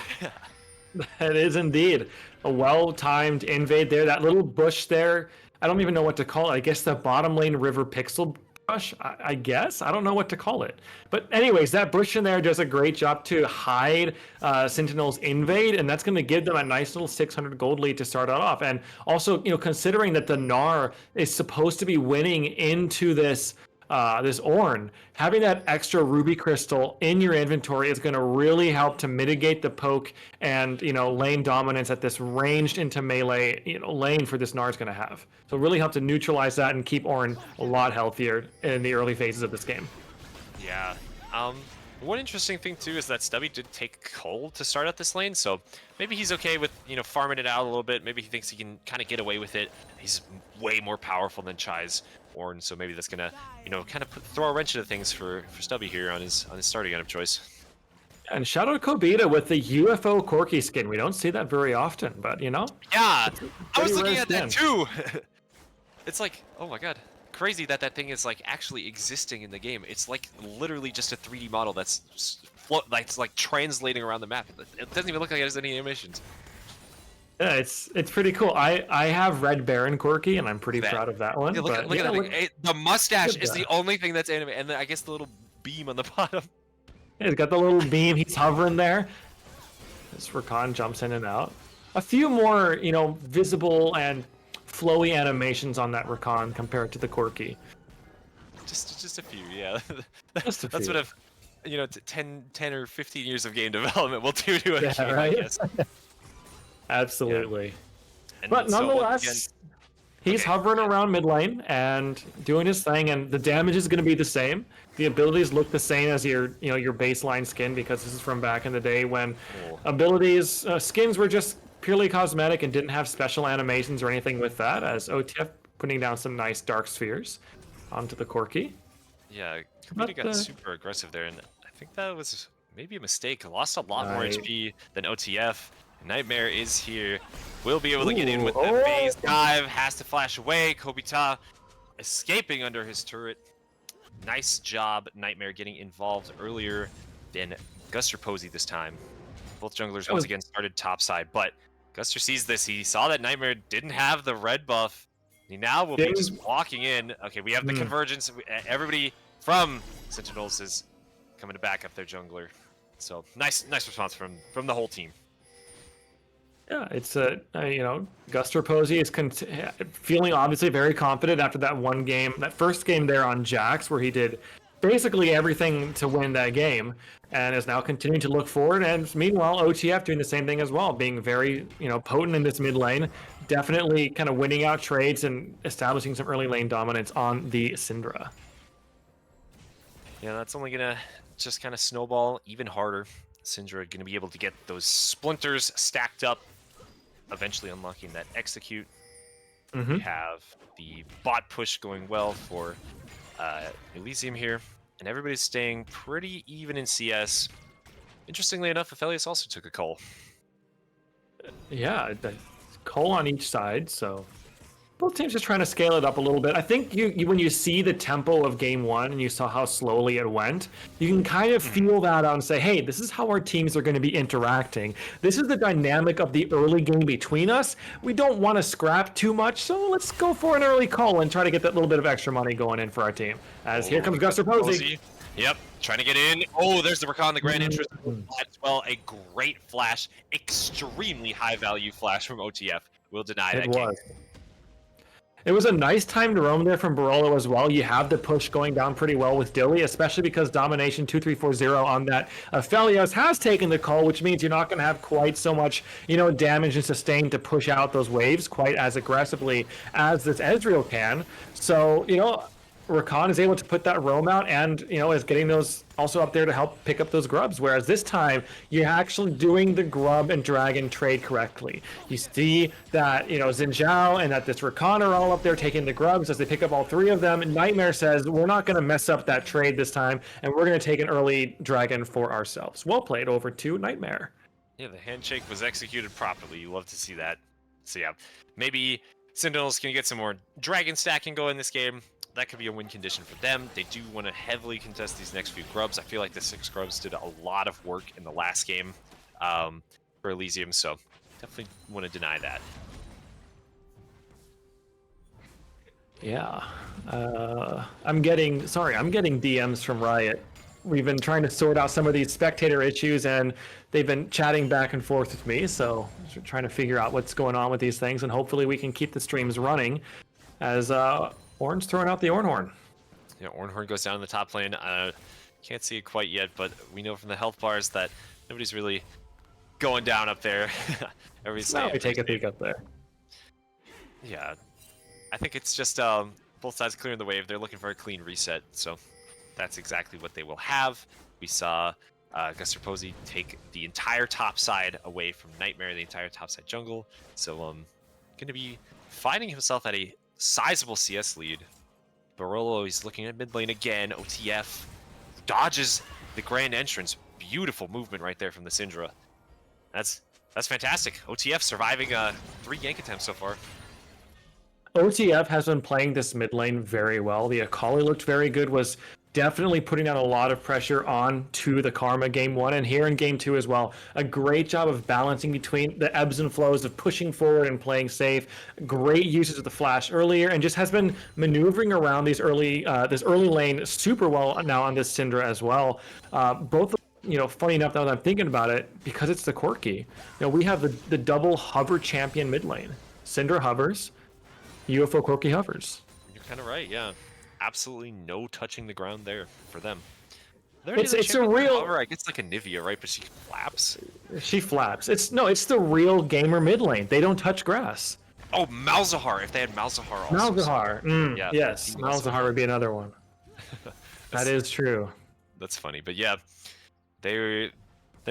That is indeed a well-timed invade there. That little bush there, I don't even know what to call it. I guess the bottom lane river pixel bush, I guess. I don't know what to call it. But anyways, that bush in there does a great job to hide Syntinels invade, and that's going to give them a nice little 600 gold lead to start off. And also, you know, considering that the Gnar is supposed to be winning into this Ornn, having that extra ruby crystal in your inventory is going to really help to mitigate the poke and, you know, lane dominance that this ranged into melee, you know, lane for this Gnar is going to have. So really help to neutralize that and keep Ornn a lot healthier in the early phases of this game. Yeah. One interesting thing too is that Stubby did take cold to start out this lane, so maybe he's okay with, you know, farming it out a little bit. Maybe he thinks he can kind of get away with it. He's way more powerful than Chai's Ornn, so maybe that's gonna, you know, kind of throw a wrench into things for Stubby here on his starting item choice. And shout out Kobita with the UFO Corki skin. We don't see that very often, but you know. Yeah, I was looking rare at that too. It's like, oh my god, crazy that that thing is like actually existing in the game. It's like literally just a 3D model that's like translating around the map. It doesn't even look like it has any animations. Yeah, it's pretty cool. I have Red Baron Corki, and I'm pretty proud of that one. Yeah, look at that thing. The mustache is the only thing that's animated, and then I guess the little beam on the bottom. Yeah, he's got the little beam. He's hovering there. This Rakan jumps in and out. a few more, visible and flowy animations on that Rakan compared to the Corki. Just a few, yeah. Just a That's few. what 10 or 15 years of game development will do to a Yeah, game, right? I guess. Absolutely. And But so, nonetheless, again, he's okay. hovering around mid lane and doing his thing, and the damage is going to be the same. The abilities look the same as your baseline skin, because this is from back in the day when Cool. abilities skins were just purely cosmetic and didn't have special animations or anything with that. As OTF putting down some nice dark spheres onto the Corki. Yeah, But, Kabita got super aggressive there, and I think that was maybe a mistake. Lost a lot more Right. HP than OTF. Nightmare is here. Will be able to get in with the Ooh, phase dive. Has to flash away. Kobita escaping under his turret. Nice job, Nightmare, getting involved earlier than Guster Posey this time. Both junglers once again started topside, but Guster sees this. He saw that Nightmare didn't have the red buff. He now will be just walking in. Okay, we have the convergence. Everybody from Syntinels is coming to back up their jungler. So nice response from the whole team. Yeah, it's Guster Posey is feeling obviously very confident after that first game there on Jax, where he did basically everything to win that game, and is now continuing to look forward. And meanwhile, OTF doing the same thing as well, being very potent in this mid lane, definitely kind of winning out trades and establishing some early lane dominance on the Syndra. Yeah, that's only gonna just kind of snowball even harder. Syndra gonna be able to get those splinters stacked up, eventually unlocking that execute. We have the bot push going well for Elysium here, and everybody's staying pretty even in CS. Interestingly enough, Aphelios also took a cull. Yeah, Cole on each side, so both teams just trying to scale it up a little bit. I think you when you see the tempo of game one and you saw how slowly it went, you can kind of feel that out and say, hey, this is how our teams are going to be interacting. This is the dynamic of the early game between us. We don't want to scrap too much, so let's go for an early call and try to get that little bit of extra money going in for our team. As here comes Guster Posey. Yep, trying to get in. Oh, there's the Rakan, the Grand Entrance as well. A great flash, extremely high value flash from OTF. We'll deny that game. It was a nice time to roam there from Barolo as well. You have the push going down pretty well with Dilly, especially because Domination 2340 on that Aphelios has taken the call, which means you're not going to have quite so much, damage and sustain to push out those waves quite as aggressively as this Ezreal can. So, Rakan is able to put that roam out and, is getting those also up there to help pick up those grubs. Whereas this time, you're actually doing the grub and dragon trade correctly. You see that, Xin Zhao and that this Rakan are all up there taking the grubs as they pick up all three of them. And Nightmare says, we're not going to mess up that trade this time, and we're going to take an early dragon for ourselves. Well played over to Nightmare. Yeah, the handshake was executed properly. You love to see that. So yeah, maybe Syntinels can get some more dragon stacking going this game. That could be a win condition for them. They do want to heavily contest these next few grubs. I feel like the 6 grubs did a lot of work in the last game for Elysium, so definitely want to deny that. Yeah. I'm getting DMs from Riot. We've been trying to sort out some of these spectator issues, and they've been chatting back and forth with me, so we're trying to figure out what's going on with these things, and hopefully we can keep the streams running as Orn's throwing out the Ornhorn. Yeah, Ornhorn goes down in the top lane. Can't see it quite yet, but we know from the health bars that nobody's really going down up there. Everybody's Now we take a peek up there. Yeah, I think it's just both sides clearing the wave. They're looking for a clean reset, so that's exactly what they will have. We saw Guster Posey take the entire top side away from Nightmare, the entire top side jungle. So going to be finding himself at a sizable CS lead. Barolo is looking at mid lane again. OTF dodges the Grand Entrance. Beautiful movement right there from the Syndra. That's fantastic. OTF surviving 3 gank attempts so far. OTF has been playing this mid lane very well. The Akali looked very good, was definitely putting down a lot of pressure on to the Karma game 1 and here in game 2 as well. A great job of balancing between the ebbs and flows of pushing forward and playing safe. Great usage of the flash earlier, and just has been maneuvering around these this early lane super well now on this Syndra as well. Both funny enough now that I'm thinking about it, because it's the Corki, we have the double hover champion mid lane. Syndra hovers, UFO Corki hovers. You're kind of right, yeah. Absolutely no touching the ground there for them. It's a real. Hover, I guess like a Nivea, right? But she flaps. She flaps. It's the real gamer mid lane. They don't touch grass. Oh, Malzahar! If they had Malzahar also. Malzahar. Yeah, Yes, Malzahar would be another one. That is true. That's funny, but yeah, they're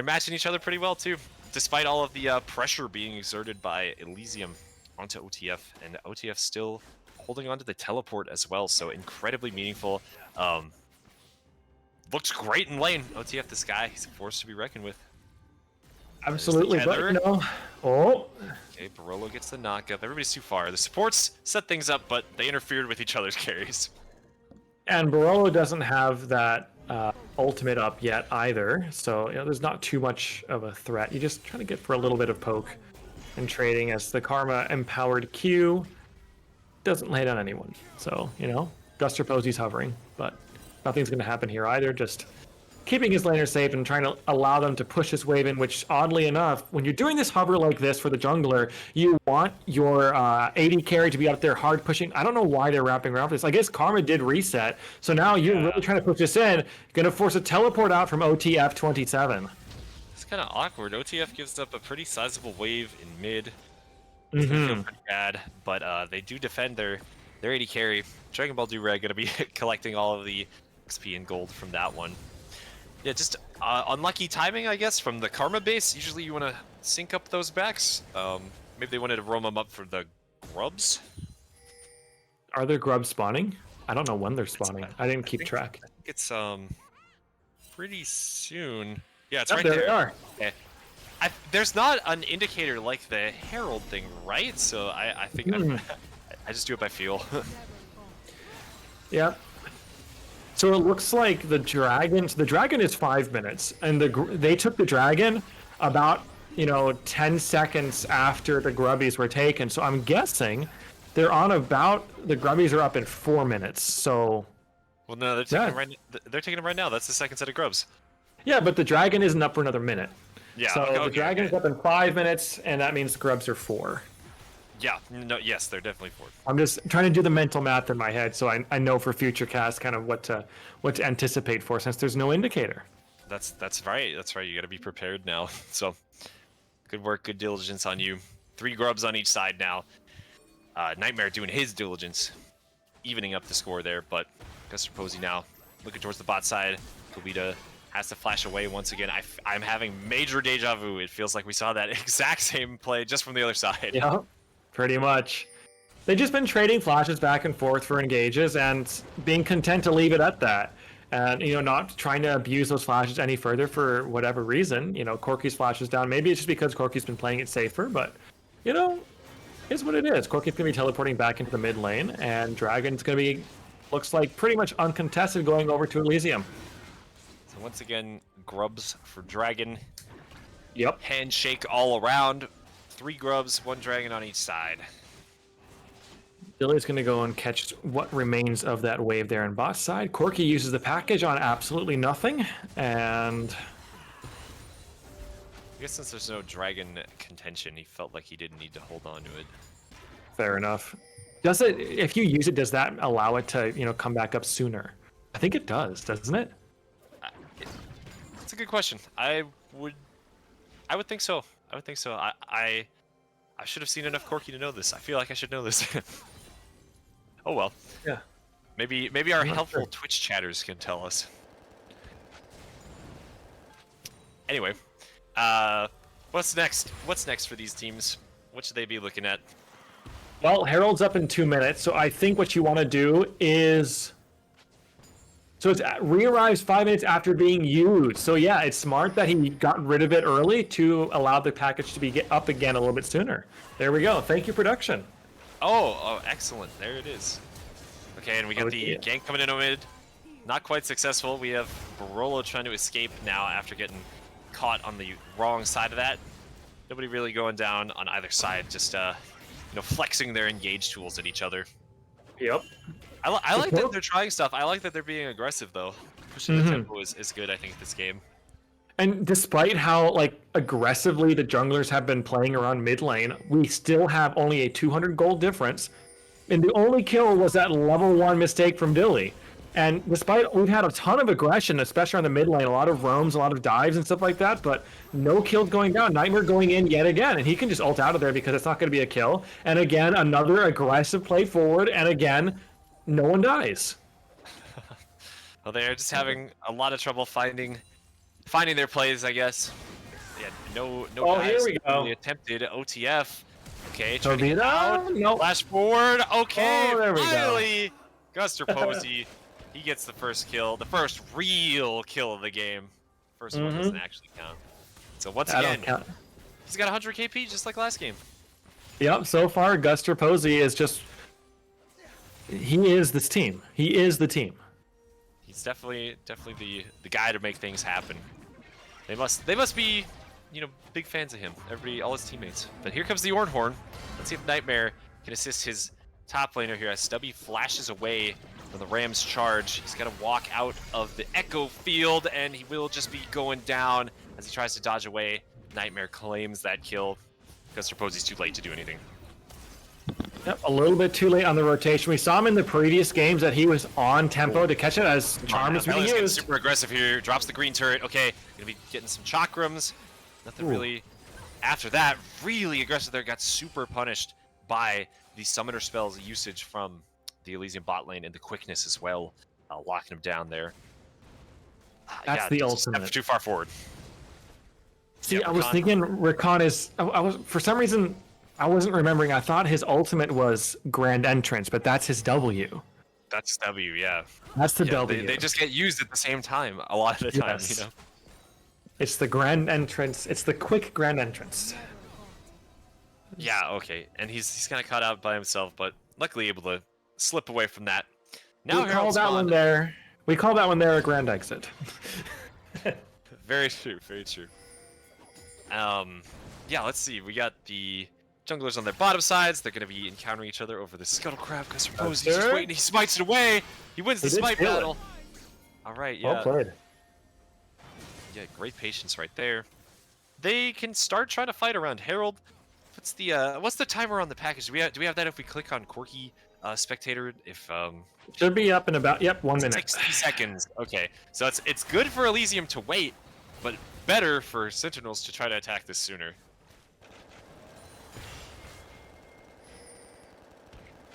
matching each other pretty well too, despite all of the pressure being exerted by Elysium onto OTF, and OTF still holding on to the teleport as well. So incredibly meaningful. Looks great in lane. OTF, this guy, he's a force to be reckoned with. Absolutely, but no. Oh. Okay, Barolo gets the knockup. Everybody's too far. The supports set things up, but they interfered with each other's carries. And Barolo doesn't have that ultimate up yet either, so there's not too much of a threat. You just try to get for a little bit of poke and trading as the Karma empowered Q doesn't lay down anyone. So, Guster Posey's hovering, but nothing's going to happen here either. Just keeping his laner safe and trying to allow them to push this wave in, which oddly enough, when you're doing this hover like this for the jungler, you want your AD carry to be out there hard pushing. I don't know why they're wrapping around this. I guess Karma did reset. So now you're really trying to push this in. Going to force a teleport out from OTF 27. It's kind of awkward. OTF gives up a pretty sizable wave in mid. It's gonna feel pretty bad, but they do defend their AD carry. Dragon Ball Durag gonna be collecting all of the XP and gold from that one. Yeah, just unlucky timing, I guess, from the Karma base. Usually you want to sync up those backs. Maybe they wanted to roam them up for the grubs. Are there grubs spawning? I don't know when they're spawning. I didn't keep track. I think it's pretty soon. Yeah, it's Oh, right there there. they are. Okay. There's not an indicator like the Herald thing, right? So I think I just do it by feel. Yeah. So it looks like the dragon is 5 minutes, and they took the dragon about 10 seconds after the grubbies were taken. So I'm guessing the grubbies are up in 4 minutes. So Well, no, they're taking it right now. That's the second set of grubs. yeah, but the dragon isn't up for another minute. Yeah. So okay, the dragon is up in 5 minutes, and that means the grubs are 4. Yeah. No. Yes, they're definitely 4. I'm just trying to do the mental math in my head, so I know for future casts kind of what to anticipate for, since there's no indicator. That's right. That's right. You got to be prepared now. So, good work, good diligence on you. 3 grubs on each side now. Nightmare doing his diligence, evening up the score there. But Guster Posey now looking towards the bot side. Kobita has to flash away once again. I'm having major deja vu. It feels like we saw that exact same play just from the other side. Yeah, pretty much. They've just been trading flashes back and forth for engages and being content to leave it at that. And, not trying to abuse those flashes any further for whatever reason. Corki's flash is down. Maybe it's just because Corki's been playing it safer, but, it's what it is. Corki's going to be teleporting back into the mid lane, and Dragon's going to be, looks like, pretty much uncontested going over to Elysium. So once again, grubs for Dragon. Yep. Handshake all around. 3 grubs, 1 dragon on each side. Billy's going to go and catch what remains of that wave there on bot side. Corki uses the package on absolutely nothing, and I guess since there's no dragon contention, he felt like he didn't need to hold on to it. fair enough. Does it, if you use it, does that allow it to, come back up sooner? I think it does, doesn't it? That's a good question. I would think so. I would think so. I should have seen enough Corki to know this. I feel like I should know this. Oh well. Yeah. Maybe our I'm not helpful sure. Twitch chatters can tell us. Anyway, what's next? What's next for these teams? What should they be looking at? Well, Herald's up in 2 minutes, so I think what you want to do is... So it's re-arrives 5 minutes after being used. So yeah, it's smart that he got rid of it early to allow the package to be up again a little bit sooner. There we go. Thank you, production. Oh, excellent. There it is. Okay, and we got the yeah. gank coming in on mid. Not quite successful. We have Barolo trying to escape now after getting caught on the wrong side of that. Nobody really going down on either side, just flexing their engage tools at each other. Yep. I like that they're trying stuff. I like that they're being aggressive though. Pushing the tempo is good, I think, this game. And despite how like aggressively the junglers have been playing around mid lane, we still have only a 200 gold difference. And the only kill was that level 1 mistake from Dilly. And despite we've had a ton of aggression, especially on the mid lane, a lot of roams, a lot of dives and stuff like that, but no kills going down. Nightmare going in yet again, and he can just ult out of there because it's not going to be a kill. And again, another aggressive play forward, and again, no one dies. Well, they're just having a lot of trouble finding their plays, I guess. Yeah, no Oh, guys here we go. really attempted OTF. Okay, trying to get Tobita? out. Nope. Flash forward. Okay, Oh, there we go. finally, Guster Posey. He gets the first kill, the first real kill of the game. First one doesn't actually count. So once That don't again, count. he's got 100 KP just like last game. Yep, so far Guster Posey is just he is this team. He is the team. He's definitely the guy to make things happen. They must be, big fans of him. Everybody, all his teammates. But here comes the Ornhorn. Let's see if Nightmare can assist his top laner here as Stubby flashes away from the Rams charge. He's got to walk out of the Echo field, and he will just be going down as he tries to dodge away. Nightmare claims that kill. Guster Posey's too late to do anything. Yep, a little bit too late on the rotation. We saw him in the previous games that he was on tempo to catch it as Charm is being Bella's getting used. super aggressive here. Drops the green turret. Okay, gonna be getting some chakrams. Nothing really after that. Really aggressive there. Got super punished by the summoner spells usage from the Elysium bot lane and the quickness as well, locking him down there. That's the just ultimate. Too far forward. See, Yeah, I was Rakan. thinking Rakan is. I was for some reason I wasn't remembering. I thought his ultimate was Grand Entrance, but that's his W. That's W, yeah. That's the Yeah, W. they just get used at the same time a lot of the time, Yes. It's the Grand Entrance. It's the quick Grand Entrance. Yeah, okay. And he's kind of caught out by himself, but luckily able to slip away from that. Now We call Herald that one spawned. there. We call that one there a Grand Exit. Very true, very true. Yeah, let's see. We got the junglers on their bottom sides. They're going to be encountering each other over the Scuttle Crab. Guster Posey, he's just sir. waiting. He smites it away. He wins the He did smite steal it. battle. All right, yeah. Well played. Yeah, great patience right there. They can start trying to fight around Herald. What's the timer on the package? Do we have that if we click on Quirky Spectator? If Should be up in about 1 minute. 60 seconds. Okay, so it's good for Elysium to wait, but better for Syntinels to try to attack this sooner.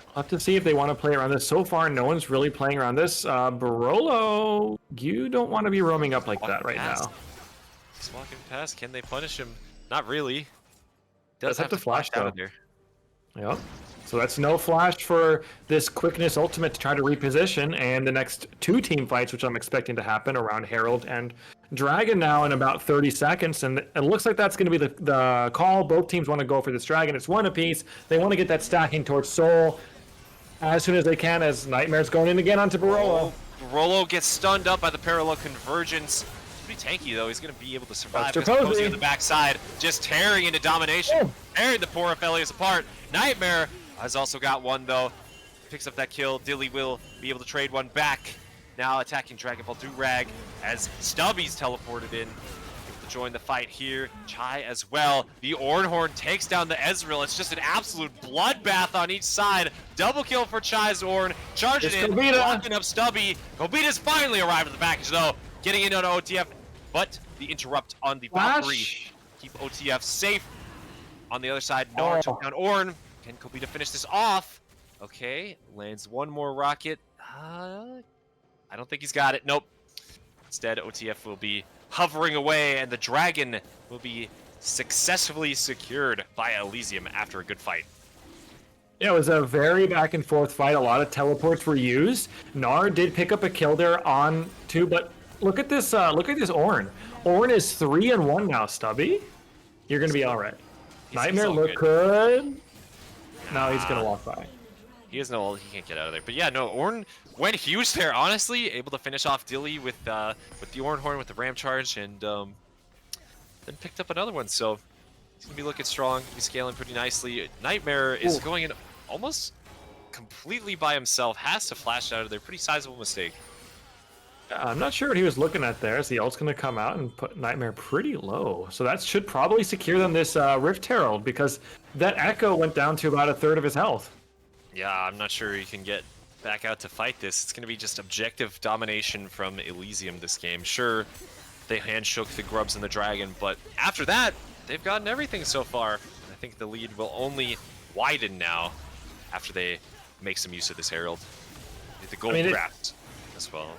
I'll have to see if they want to play around this. So far, no one's really playing around this. Barolo, you don't want to be roaming up like that right past. now. Just walking past. Can they punish him? Not really. Does have to flash, out though. of there. Yep. So that's no flash for this quickness ultimate to try to reposition, and the next 2 team fights, which I'm expecting to happen around Herald and Dragon now in about 30 seconds, and it looks like that's going to be the call. Both teams want to go for this Dragon. It's 1 apiece. They want to get that stacking towards Soul as soon as they can, as Nightmare's going in again onto Barolo. Barolo gets stunned up by the parallel convergence. Pretty tanky though. He's gonna be able to survive. Buster Guster Posey Posey. on the backside, just tearing into domination, Oh. tearing the poor Aphelios apart. Nightmare has also got one though. Picks up that kill. Dilly will be able to trade one back. Now attacking Dragon Ball Durag as Stubby's teleported in to join the fight here. Chai as well. The Ornhorn takes down the Ezreal. It's just an absolute bloodbath on each side. Double kill for Chai's Orn. Charging It's in, Kobita. blocking up Stubby. Kobita's finally arrived at the package though. Getting in on OTF, but the interrupt on the Valkyrie. Flash. Keep OTF safe. On the other side, Nara took down Orn. Can Kobita finish this off? Okay, lands one more rocket. I don't think he's got it. Nope. Instead, OTF will be hovering away, and the dragon will be successfully secured by Elysium after a good fight. Yeah, it was a very back and forth fight. A lot of teleports were used. Nar did pick up a kill there on 2, but look at this. Look at this Ornn. Ornn is 3-1 now. Stubby, you're gonna be all right. Nightmare all look good. No, he's gonna walk by. He has no ult, he can't get out of there. But yeah, no, Ornn went huge there, honestly. Able to finish off Dilly with the Ornhorn with the Ram Charge, and then picked up another one. So he's gonna be looking strong, he's scaling pretty nicely. Nightmare is going in almost completely by himself, has to flash out of there. Pretty sizable mistake. I'm not sure what he was looking at there, as the ult's going to come out and put Nightmare pretty low. So that should probably secure them this Rift Herald, because that Echo went down to about a third of his health. Yeah, I'm not sure you can get back out to fight this. It's going to be just objective domination from Elysium this game. Sure, they handshook the Grubs and the Dragon, but after that, they've gotten everything so far. I think the lead will only widen now after they make some use of this Herald. The gold draft as well.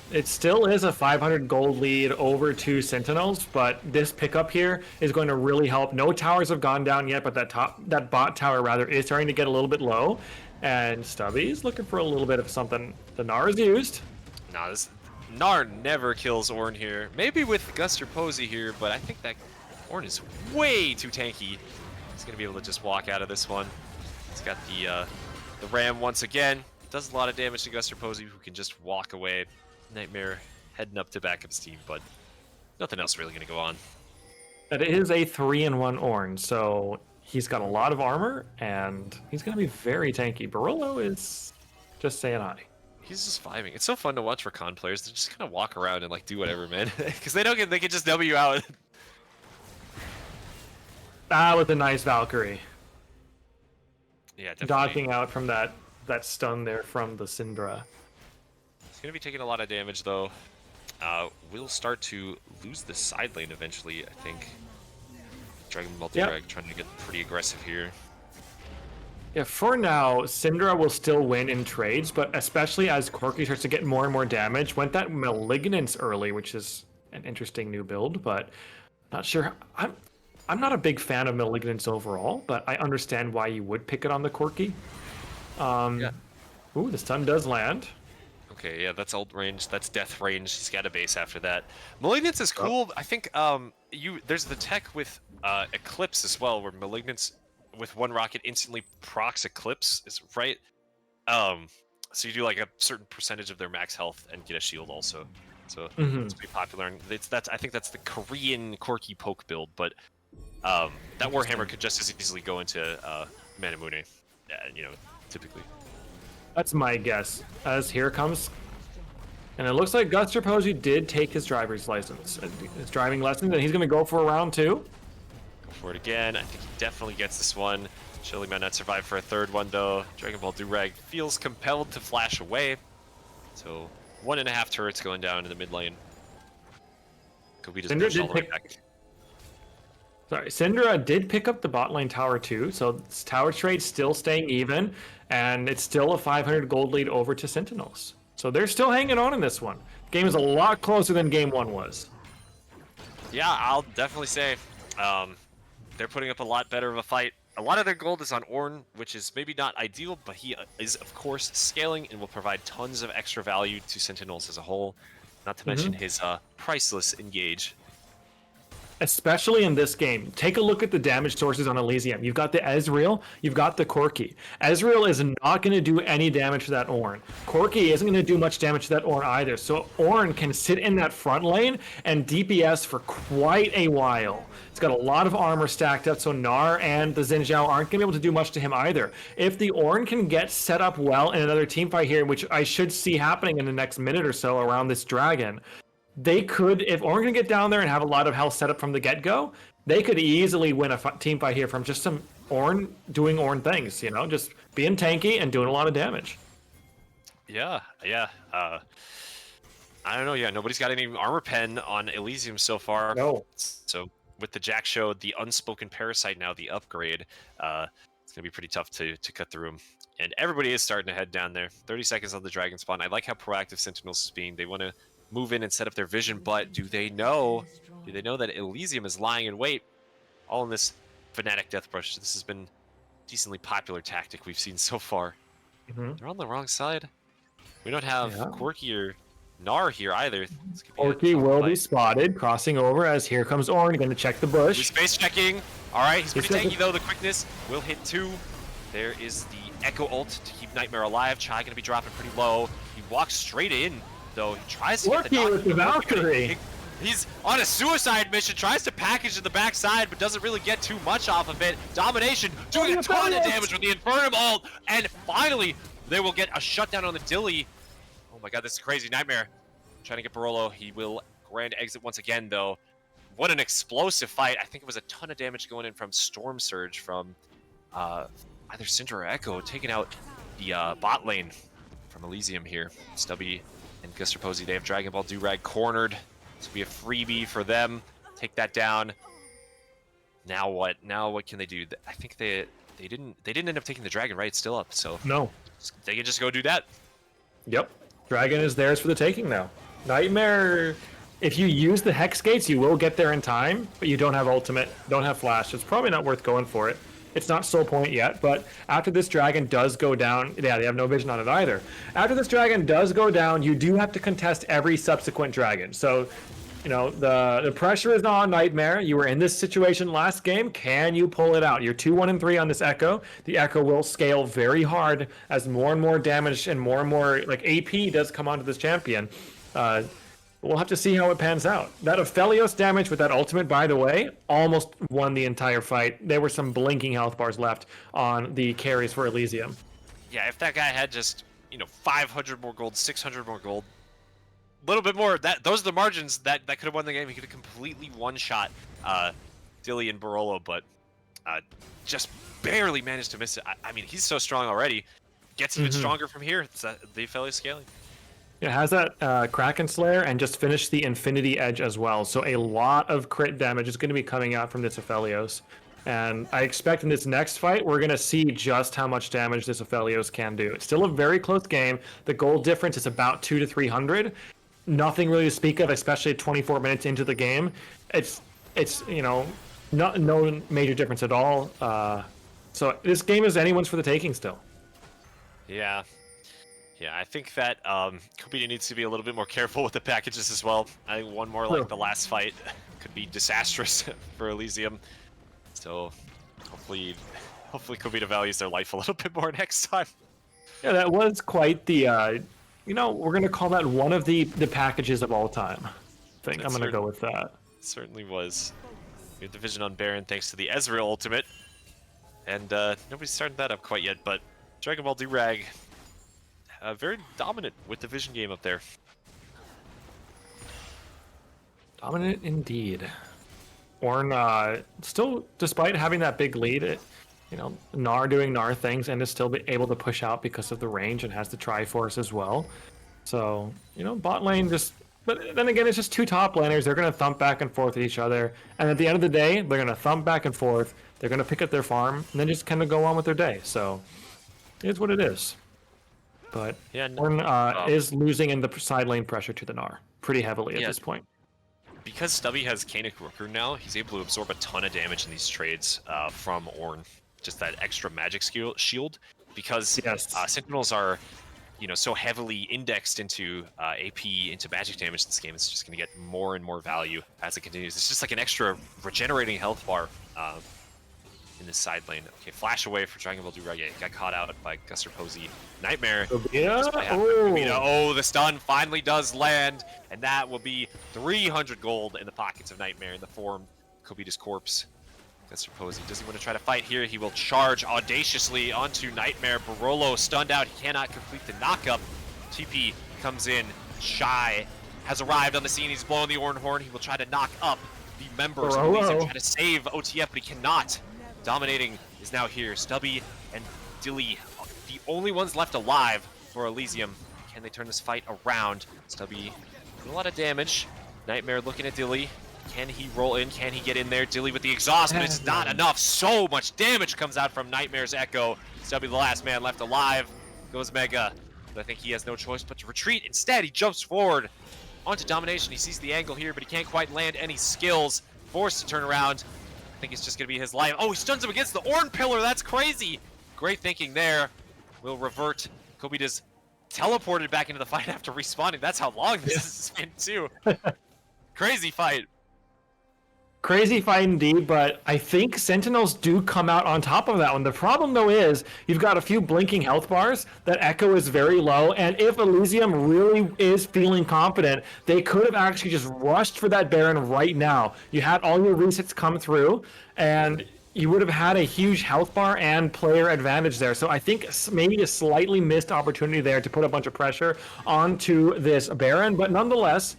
It still is a 500 gold lead over 2 Syntinels, but this pickup here is going to really help. No towers have gone down yet, but that bot tower rather is starting to get a little bit low, and Stubby's looking for a little bit of something. The Gnar is used. Nah, this Gnar never kills Ornn here. Maybe with Guster Posey here, but I think that Ornn is way too tanky. He's gonna be able to just walk out of this one. He's got the Ram once again. Does a lot of damage to Guster Posey, who can just walk away. Nightmare heading up to backup's team, but nothing else really going to go on. It is a 3-in-1 Ornn, so he's got a lot of armor, and he's going to be very tanky. Barolo is just saying hi. He's just vibing. It's so fun to watch for con players. They just kind of walk around and like do whatever, man, because they can just W out. With a nice Valkyrie. Yeah, definitely. Dodging out from that stun there from the Syndra. He's going to be taking a lot of damage, though. We'll start to lose the side lane eventually, I think. Dragon multi-reg trying to get pretty aggressive here. Yeah, for now, Syndra will still win in trades, but especially as Corki starts to get more and more damage. Went that Malignance early, which is an interesting new build, but not sure. I'm not a big fan of Malignance overall, but I understand why you would pick it on the Corki. Ooh, the stun does land. Okay, yeah, that's ult range. That's death range. He's got a base after that. Malignance is cool. I think there's the tech with Eclipse as well, where Malignance with one rocket instantly procs Eclipse, is right. So you do like a certain percentage of their max health and get a shield also. So it's pretty popular. And I think that's the Korean Corki poke build, but that Warhammer could just as easily go into Manamune, typically. That's my guess. As here comes, and it looks like Guster Posey did take his driver's license, his driving lessons, and he's going to go for a round 2. Go for it again. I think he definitely gets this one. Chili might not survive for a third one, though. Dragon Ball Durag feels compelled to flash away. So 1.5 turrets going down in the mid lane. Kobe just pushed all the way back. Sorry, Syndra did pick up the bot lane tower too, so this tower trade still staying even, and it's still a 500 gold lead over to Syntinels. So they're still hanging on in this one. The game is a lot closer than game 1 was. Yeah, I'll definitely say they're putting up a lot better of a fight. A lot of their gold is on Ornn, which is maybe not ideal, but he is, of course, scaling and will provide tons of extra value to Syntinels as a whole, not to mention his priceless engage. Especially in this game. Take a look at the damage sources on Elysium. You've got the Ezreal, you've got the Corki. Ezreal is not going to do any damage to that Ornn. Corki isn't going to do much damage to that Ornn either. So Ornn can sit in that front lane and DPS for quite a while. It's got a lot of armor stacked up, so Gnar and the Xin Zhao aren't going to be able to do much to him either. If the Ornn can get set up well in another teamfight here, which I should see happening in the next minute or so around this dragon, they could, if Ornn can get down there and have a lot of health set up from the get-go, they could easily win a team fight here from just some Ornn doing Ornn things, just being tanky and doing a lot of damage. Yeah. I don't know, nobody's got any armor pen on Elysium so far. No. So with the Jack Show, the Unspoken Parasite now, the upgrade, it's going to be pretty tough to cut through him. And everybody is starting to head down there. 30 seconds on the Dragon spawn. I like how proactive Syntinels is being. They want to move in and set up their vision, but do they know that Elysium is lying in wait? All in this Fnatic Death Brush. This has been a decently popular tactic we've seen so far. They're on the wrong side. We don't have Corki or Gnar here either. Corki will be spotted, crossing over as here comes Ornn, going to check the bush. He's space checking. Alright, he's pretty tanky though. The quickness will hit 2. There is the Echo ult to keep Nightmare alive. Chai going to be dropping pretty low. He walks straight in, though. He tries to get the knock. With the Valkyrie. He's on a suicide mission, tries to package in the backside, but doesn't really get too much off of it. Domination doing a ton of damage with the Infernum ult, and finally they will get a shutdown on the Dilly. Oh my god, this is crazy. Nightmare trying to get Barolo. He will grand exit once again, though. What an explosive fight. I think it was a ton of damage going in from Storm Surge from either Syndra or Echo, taking out the bot lane from Elysium here. Stubby and Gusterpozy, they have Dragon Ball Durag cornered. This will be a freebie for them. Take that down. Now what? Now what can they do? I think they didn't end up taking the dragon, right? It's still up, so No. they can just go do that. Yep. Dragon is theirs for the taking now. Nightmare, if you use the Hex Gates, you will get there in time, but you don't have ultimate, don't have flash. It's probably not worth going for it. It's not soul point yet, but after this dragon does go down, yeah, they have no vision on it either. After this dragon does go down, you do have to contest every subsequent dragon. So, you know, the pressure is not on Nightmare. You were in this situation last game. Can you pull it out? You're 2-1-3 on this Echo. The Echo will scale very hard as more and more damage and more like AP does come onto this champion. We'll have to see how it pans out. That Aphelios damage with that ultimate, by the way, almost won the entire fight. There were some blinking health bars left on the carries for Elysium. Yeah, if that guy had just, 500 more gold, 600 more gold, a little bit more, those are the margins that could have won the game. He could have completely one-shot Dilly and Barolo, but just barely managed to miss it. I mean, he's so strong already. Gets even stronger from here. It's the Aphelios scaling. It has that Kraken Slayer and just finished the Infinity Edge as well. So a lot of crit damage is going to be coming out from this Aphelios. And I expect in this next fight, we're going to see just how much damage this Aphelios can do. It's still a very close game. The gold difference is about 200 to 300. Nothing really to speak of, especially 24 minutes into the game. It's no major difference at all. So this game is anyone's for the taking still. Yeah. Yeah, I think that Kubita needs to be a little bit more careful with the packages as well. I think one more like the last fight could be disastrous for Elysium. So hopefully Kubita values their life a little bit more next time. Yeah, that was quite the, we're going to call that one of the packages of all time. I think I'm going to go with that. Certainly was. We have the vision on Baron thanks to the Ezreal ultimate. And nobody's started that up quite yet, but Dragon Ball Durag, very dominant with the vision game up there. Dominant indeed. Ornn, still, despite having that big lead, Gnar doing Gnar things and is still able to push out because of the range and has the Triforce as well. So, bot lane just... But then again, it's just two top laners. They're going to thump back and forth at each other. And at the end of the day, they're going to thump back and forth. They're going to pick up their farm and then just kind of go on with their day. So, it's what it is. But yeah, Ornn is losing in the side lane pressure to the Gnar pretty heavily at this point. Because Stubby has Kanik Rooker now, he's able to absorb a ton of damage in these trades from Ornn. Just that extra magic shield. Because Syntinels are, so heavily indexed into AP, into magic damage in this game, it's just going to get more and more value as it continues. It's just like an extra regenerating health bar in the side lane. Okay, flash away for Dragon Ball Durag. Yeah, got caught out by Gusterpozy. Nightmare. Oh, the stun finally does land, and that will be 300 gold in the pockets of Nightmare in the form of Kobita's corpse. Gusterpozy, does he want to try to fight here? He will charge audaciously onto Nightmare. Barolo stunned out. He cannot complete the knockup. TP comes in. Shy has arrived on the scene. He's blowing the Ornn horn. He will try to knock up the members of Elysium, try to save OTF, but he cannot. Dominating is now here. Stubby and Dilly, the only ones left alive for Elysium. Can they turn this fight around? Stubby doing a lot of damage. Nightmare looking at Dilly. Can he roll in? Can he get in there? Dilly with the exhaust, but it's not enough. So much damage comes out from Nightmare's Echo. Stubby, the last man left alive, goes Mega. But I think he has no choice but to retreat. Instead, he jumps forward onto Domination. He sees the angle here, but he can't quite land any skills. Forced to turn around. I think it's just going to be his life. Oh, he stuns him against the Ornn pillar. That's crazy. Great thinking there. Will revert. Kobita's teleported back into the fight after respawning. That's how long this has been, too. Crazy fight. Crazy fight indeed, but I think Syntinels do come out on top of that one. The problem, though, is you've got a few blinking health bars. That Echo is very low, and if Elysium really is feeling confident, they could have actually just rushed for that Baron right now. You had all your resets come through, and you would have had a huge health bar and player advantage there. So I think maybe a slightly missed opportunity there to put a bunch of pressure onto this Baron. But nonetheless,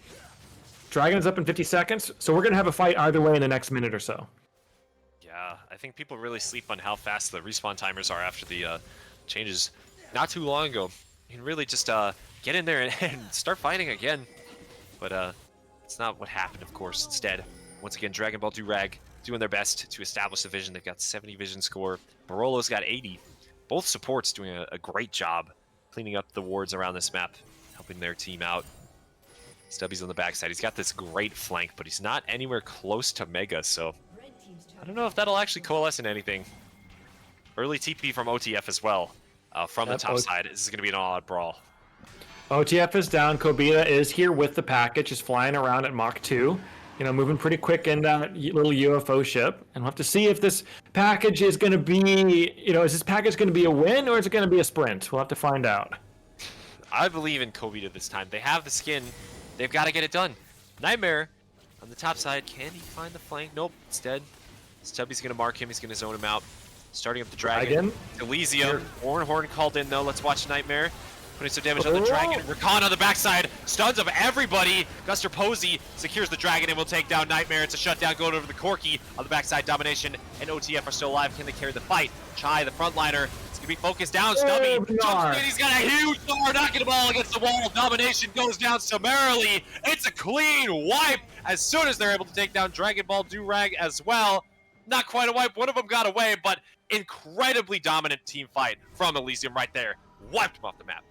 Dragon is up in 50 seconds. So we're going to have a fight either way in the next minute or so. Yeah, I think people really sleep on how fast the respawn timers are after the changes not too long ago. You can really just get in there and start fighting again. But it's not what happened, of course. Instead, once again, Dragon Ball Durag doing their best to establish the vision. They've got 70 vision score. Barolo's got 80. Both supports doing a great job cleaning up the wards around this map, helping their team out. Stubby's on the backside. He's got this great flank, but he's not anywhere close to Mega, so I don't know if that'll actually coalesce in anything. Early TP from OTF as well. From the top side. This is going to be an all-out brawl. OTF is down. Kobita is here with the package, just flying around at Mach 2. You know, moving pretty quick in that little UFO ship. And we'll have to see if this package is going to be, you know, is this package going to be a win or is it going to be a sprint? We'll have to find out. I believe in Kobita this time. They have the skin. They've got to get it done. Nightmare on the top side. Can he find the flank? Nope, it's dead. Stubby's going to mark him. He's going to zone him out. Starting up the Dragon. Elysium. Horn called in, though. Let's watch Nightmare. Putting some damage on the Dragon. Rakan on the backside. Stuns of everybody. Guster Posey secures the Dragon and will take down Nightmare. It's a shutdown going over the Corki on the backside. Domination and OTF are still alive. Can they carry the fight? Chai, the frontliner. It's going to be focused down. Stubby jumps in. He's got a huge bar. Knocking the ball against the wall. Domination goes down summarily. It's a clean wipe as soon as they're able to take down Dragon Ball Durag as well. Not quite a wipe. One of them got away, but incredibly dominant team fight from Elysium right there. Wiped him off the map.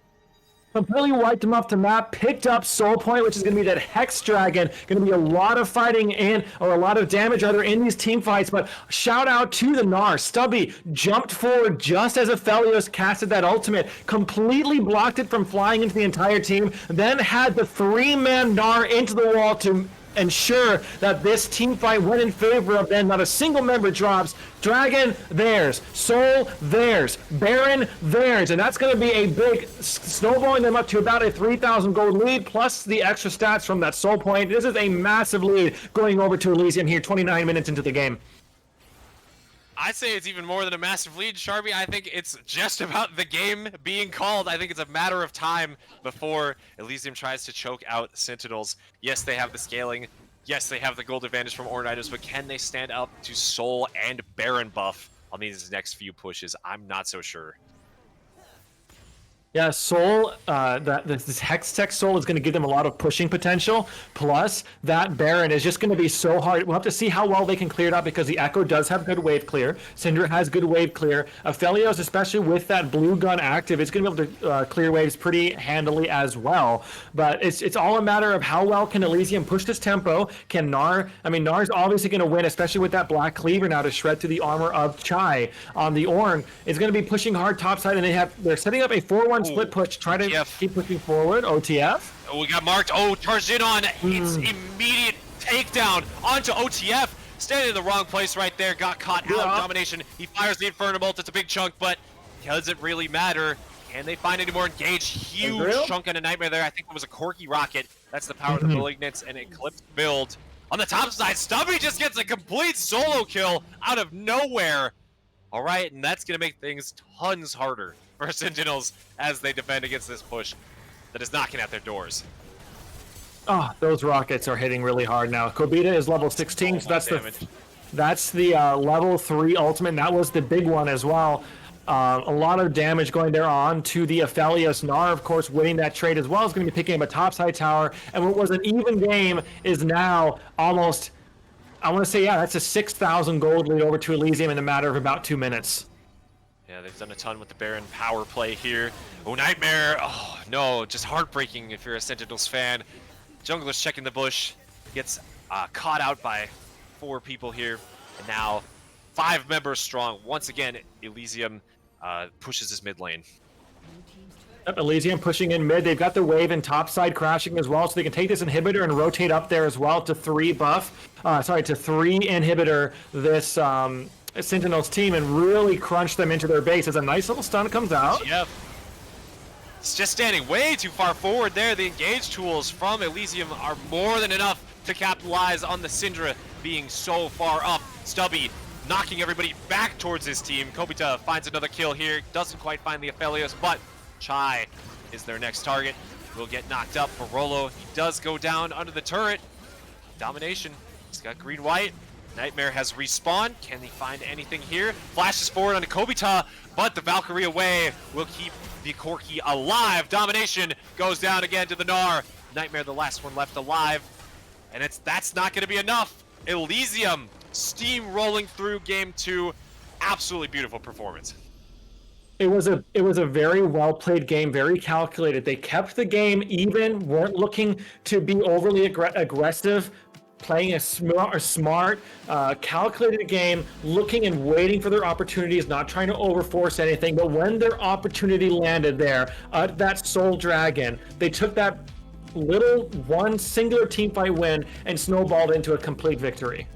Completely wiped him off the map, picked up Soul Point, which is going to be that Hex Dragon. Going to be a lot of fighting in, or a lot of damage either in these team fights, but shout out to the Gnar. Stubby jumped forward just as Aphelios casted that ultimate, completely blocked it from flying into the entire team, then had the 3-man Gnar into the wall to ensure that this team fight went in favor of them. Not a single member drops. Dragon, theirs. Soul, theirs. Baron, theirs. And that's going to be a big snowballing them up to about a 3,000 gold lead, plus the extra stats from that Soul Point. This is a massive lead going over to Elysium here, 29 minutes into the game. I'd say it's even more than a massive lead, Sharby. I think it's just about the game being called. I think it's a matter of time before Elysium tries to choke out Syntinels. Yes, they have the scaling. Yes, they have the gold advantage from Orange items, but can they stand up to Soul and Baron buff on these next few pushes? I'm not so sure. Yeah, Soul, this Hex Tech Soul is going to give them a lot of pushing potential. Plus, that Baron is just going to be so hard. We'll have to see how well they can clear it up because the Echo does have good wave clear. Syndra has good wave clear. Aphelios, especially with that blue gun active, it's going to be able to clear waves pretty handily as well. But it's all a matter of how well can Elysium push this tempo. Can Gnar, I mean, Gnar's obviously going to win, especially with that Black Cleaver now to shred through the armor of Chai. The Ornn is going to be pushing hard topside, and they're setting up a 4-1 split push to try to keep pushing forward. OTF. Oh, we got marked. Oh, charged in on. It's immediate takedown onto OTF. Standing in the wrong place right there. Got caught out of Domination. He fires the Inferno Bolt. It's a big chunk, but does it really matter? Can they find any more engaged? Huge chunk on a Nightmare there. I think it was a Corki rocket. That's the power of the Malignants and Eclipse build. On the top side, Stubby just gets a complete solo kill out of nowhere. All right, and that's going to make things tons harder for Syntinels as they defend against this push that is knocking at their doors. Oh, those rockets are hitting really hard now. Kobita is level 16, so that's the level 3 ultimate, and that was the big one as well. A lot of damage going there on to the Aphelios. Gnar, of course, winning that trade as well, is going to be picking up a topside tower, and what was an even game is now almost, I want to say, yeah, that's a 6,000 gold lead over to Elysium in a matter of about 2 minutes. Yeah, they've done a ton with the Baron power play here. Oh, Nightmare. Oh, no, just heartbreaking if you're a Sentinels fan. Jungler's checking the bush. Gets caught out by 4 people here. And now 5 members strong. Once again, Elysium pushes his mid lane. Yep, Elysium pushing in mid. They've got the wave and topside crashing as well, so they can take this inhibitor and rotate up there as well to 3 inhibitor this Syntinels team and really crunch them into their base as a nice little stun comes out. Yep. It's just standing way too far forward there. The engage tools from Elysium are more than enough to capitalize on the Syndra being so far up. Stubby knocking everybody back towards his team. Kobita finds another kill here, doesn't quite find the Aphelios, but Chai is their next target. Will get knocked up for Rolo. He does go down under the turret. Domination. He's got green-white. Nightmare has respawned. Can he find anything here? Flashes forward onto Kobita, but the Valkyrie away will keep the Corki alive. Domination goes down again to the Gnar. Nightmare, the last one left alive. And that's not going to be enough. Elysium steamrolling through game 2. Absolutely beautiful performance. It was a very well played game, very calculated. They kept the game even, weren't looking to be overly aggressive, playing a smart, calculated game, looking and waiting for their opportunities, not trying to overforce anything. But when their opportunity landed there, that Soul Dragon, they took that little one singular teamfight win and snowballed into a complete victory.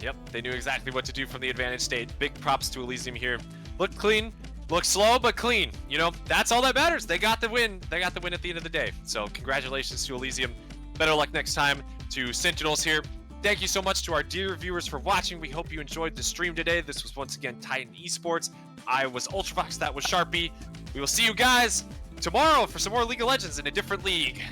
Yep, they knew exactly what to do from the advantage state. Big props to Elysium here. Looked clean. Looks slow, but clean. You know, that's all that matters. They got the win. They got the win at the end of the day. So congratulations to Elysium. Better luck next time to Syntinels here. Thank you so much to our dear viewers for watching. We hope you enjoyed the stream today. This was once again Titan Esports. I was Ultravox. That was Sharpie. We will see you guys tomorrow for some more League of Legends in a different league.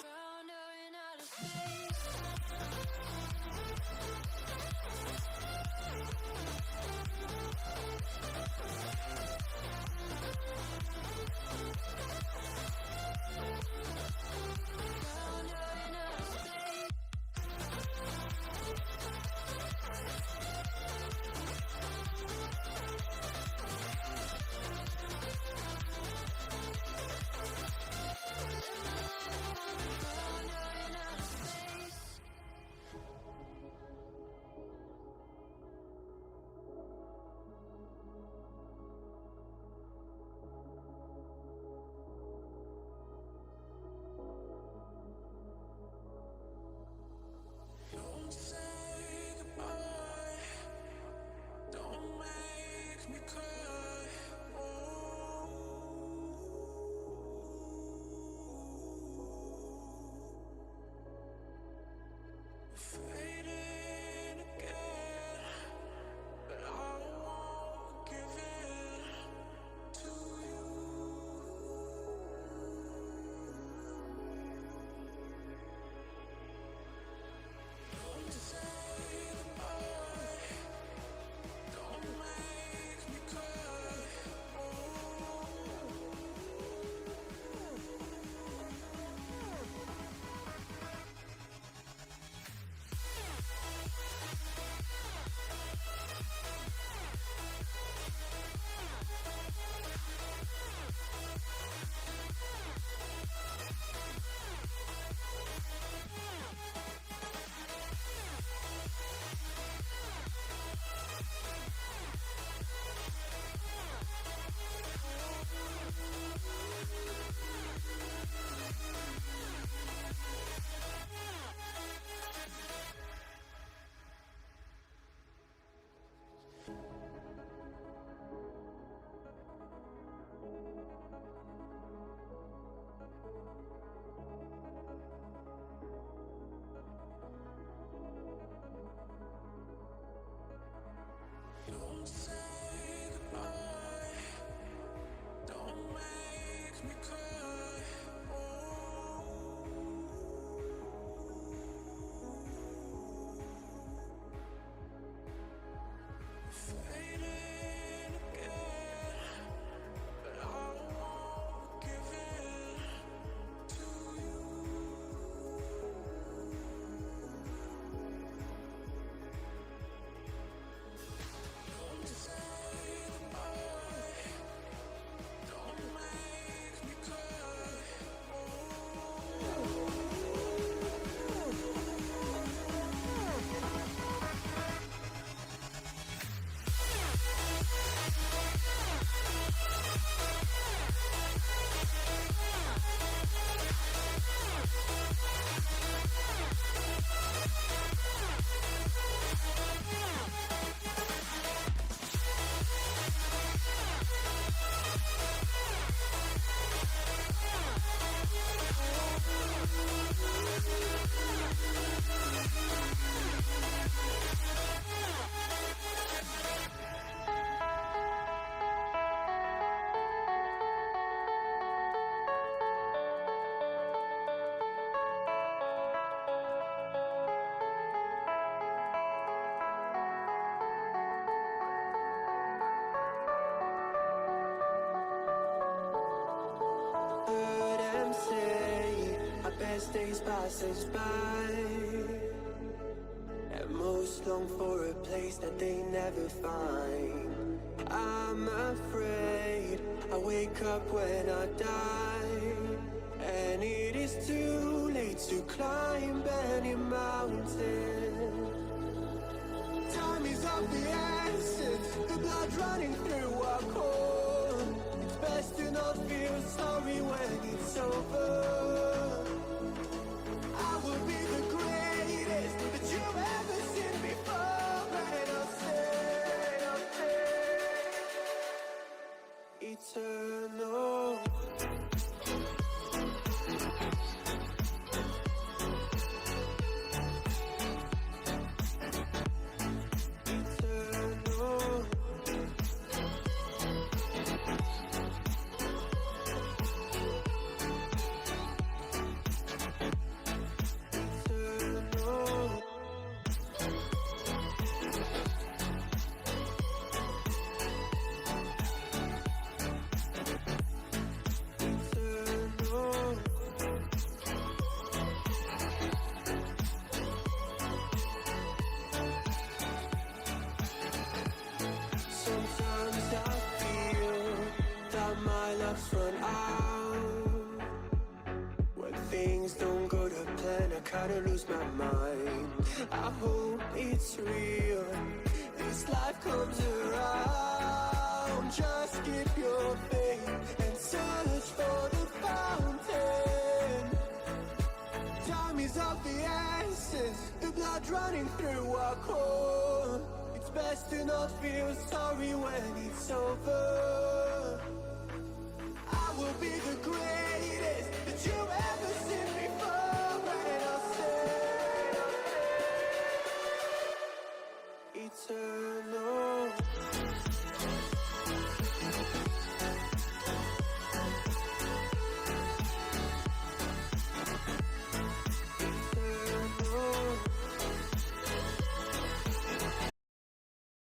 Found her in outer space. Found her in outer space. best days pass us by, and most long for a place that they never find. I'm afraid I wake up when I die, and it is too late to climb any mountain. Time is of the essence, the blood running through our core. It's best to not feel sorry when it's over. I will be the greatest that you've ever seen before, and I'll stay eternal. Sometimes I feel that my luck's run out. When things don't go to plan, I kinda lose my mind. I hope it's real, this life comes around. Just keep your faith and search for the fountain. Time is of the essence, the blood running through our core. It's best to not feel sorry when it's over.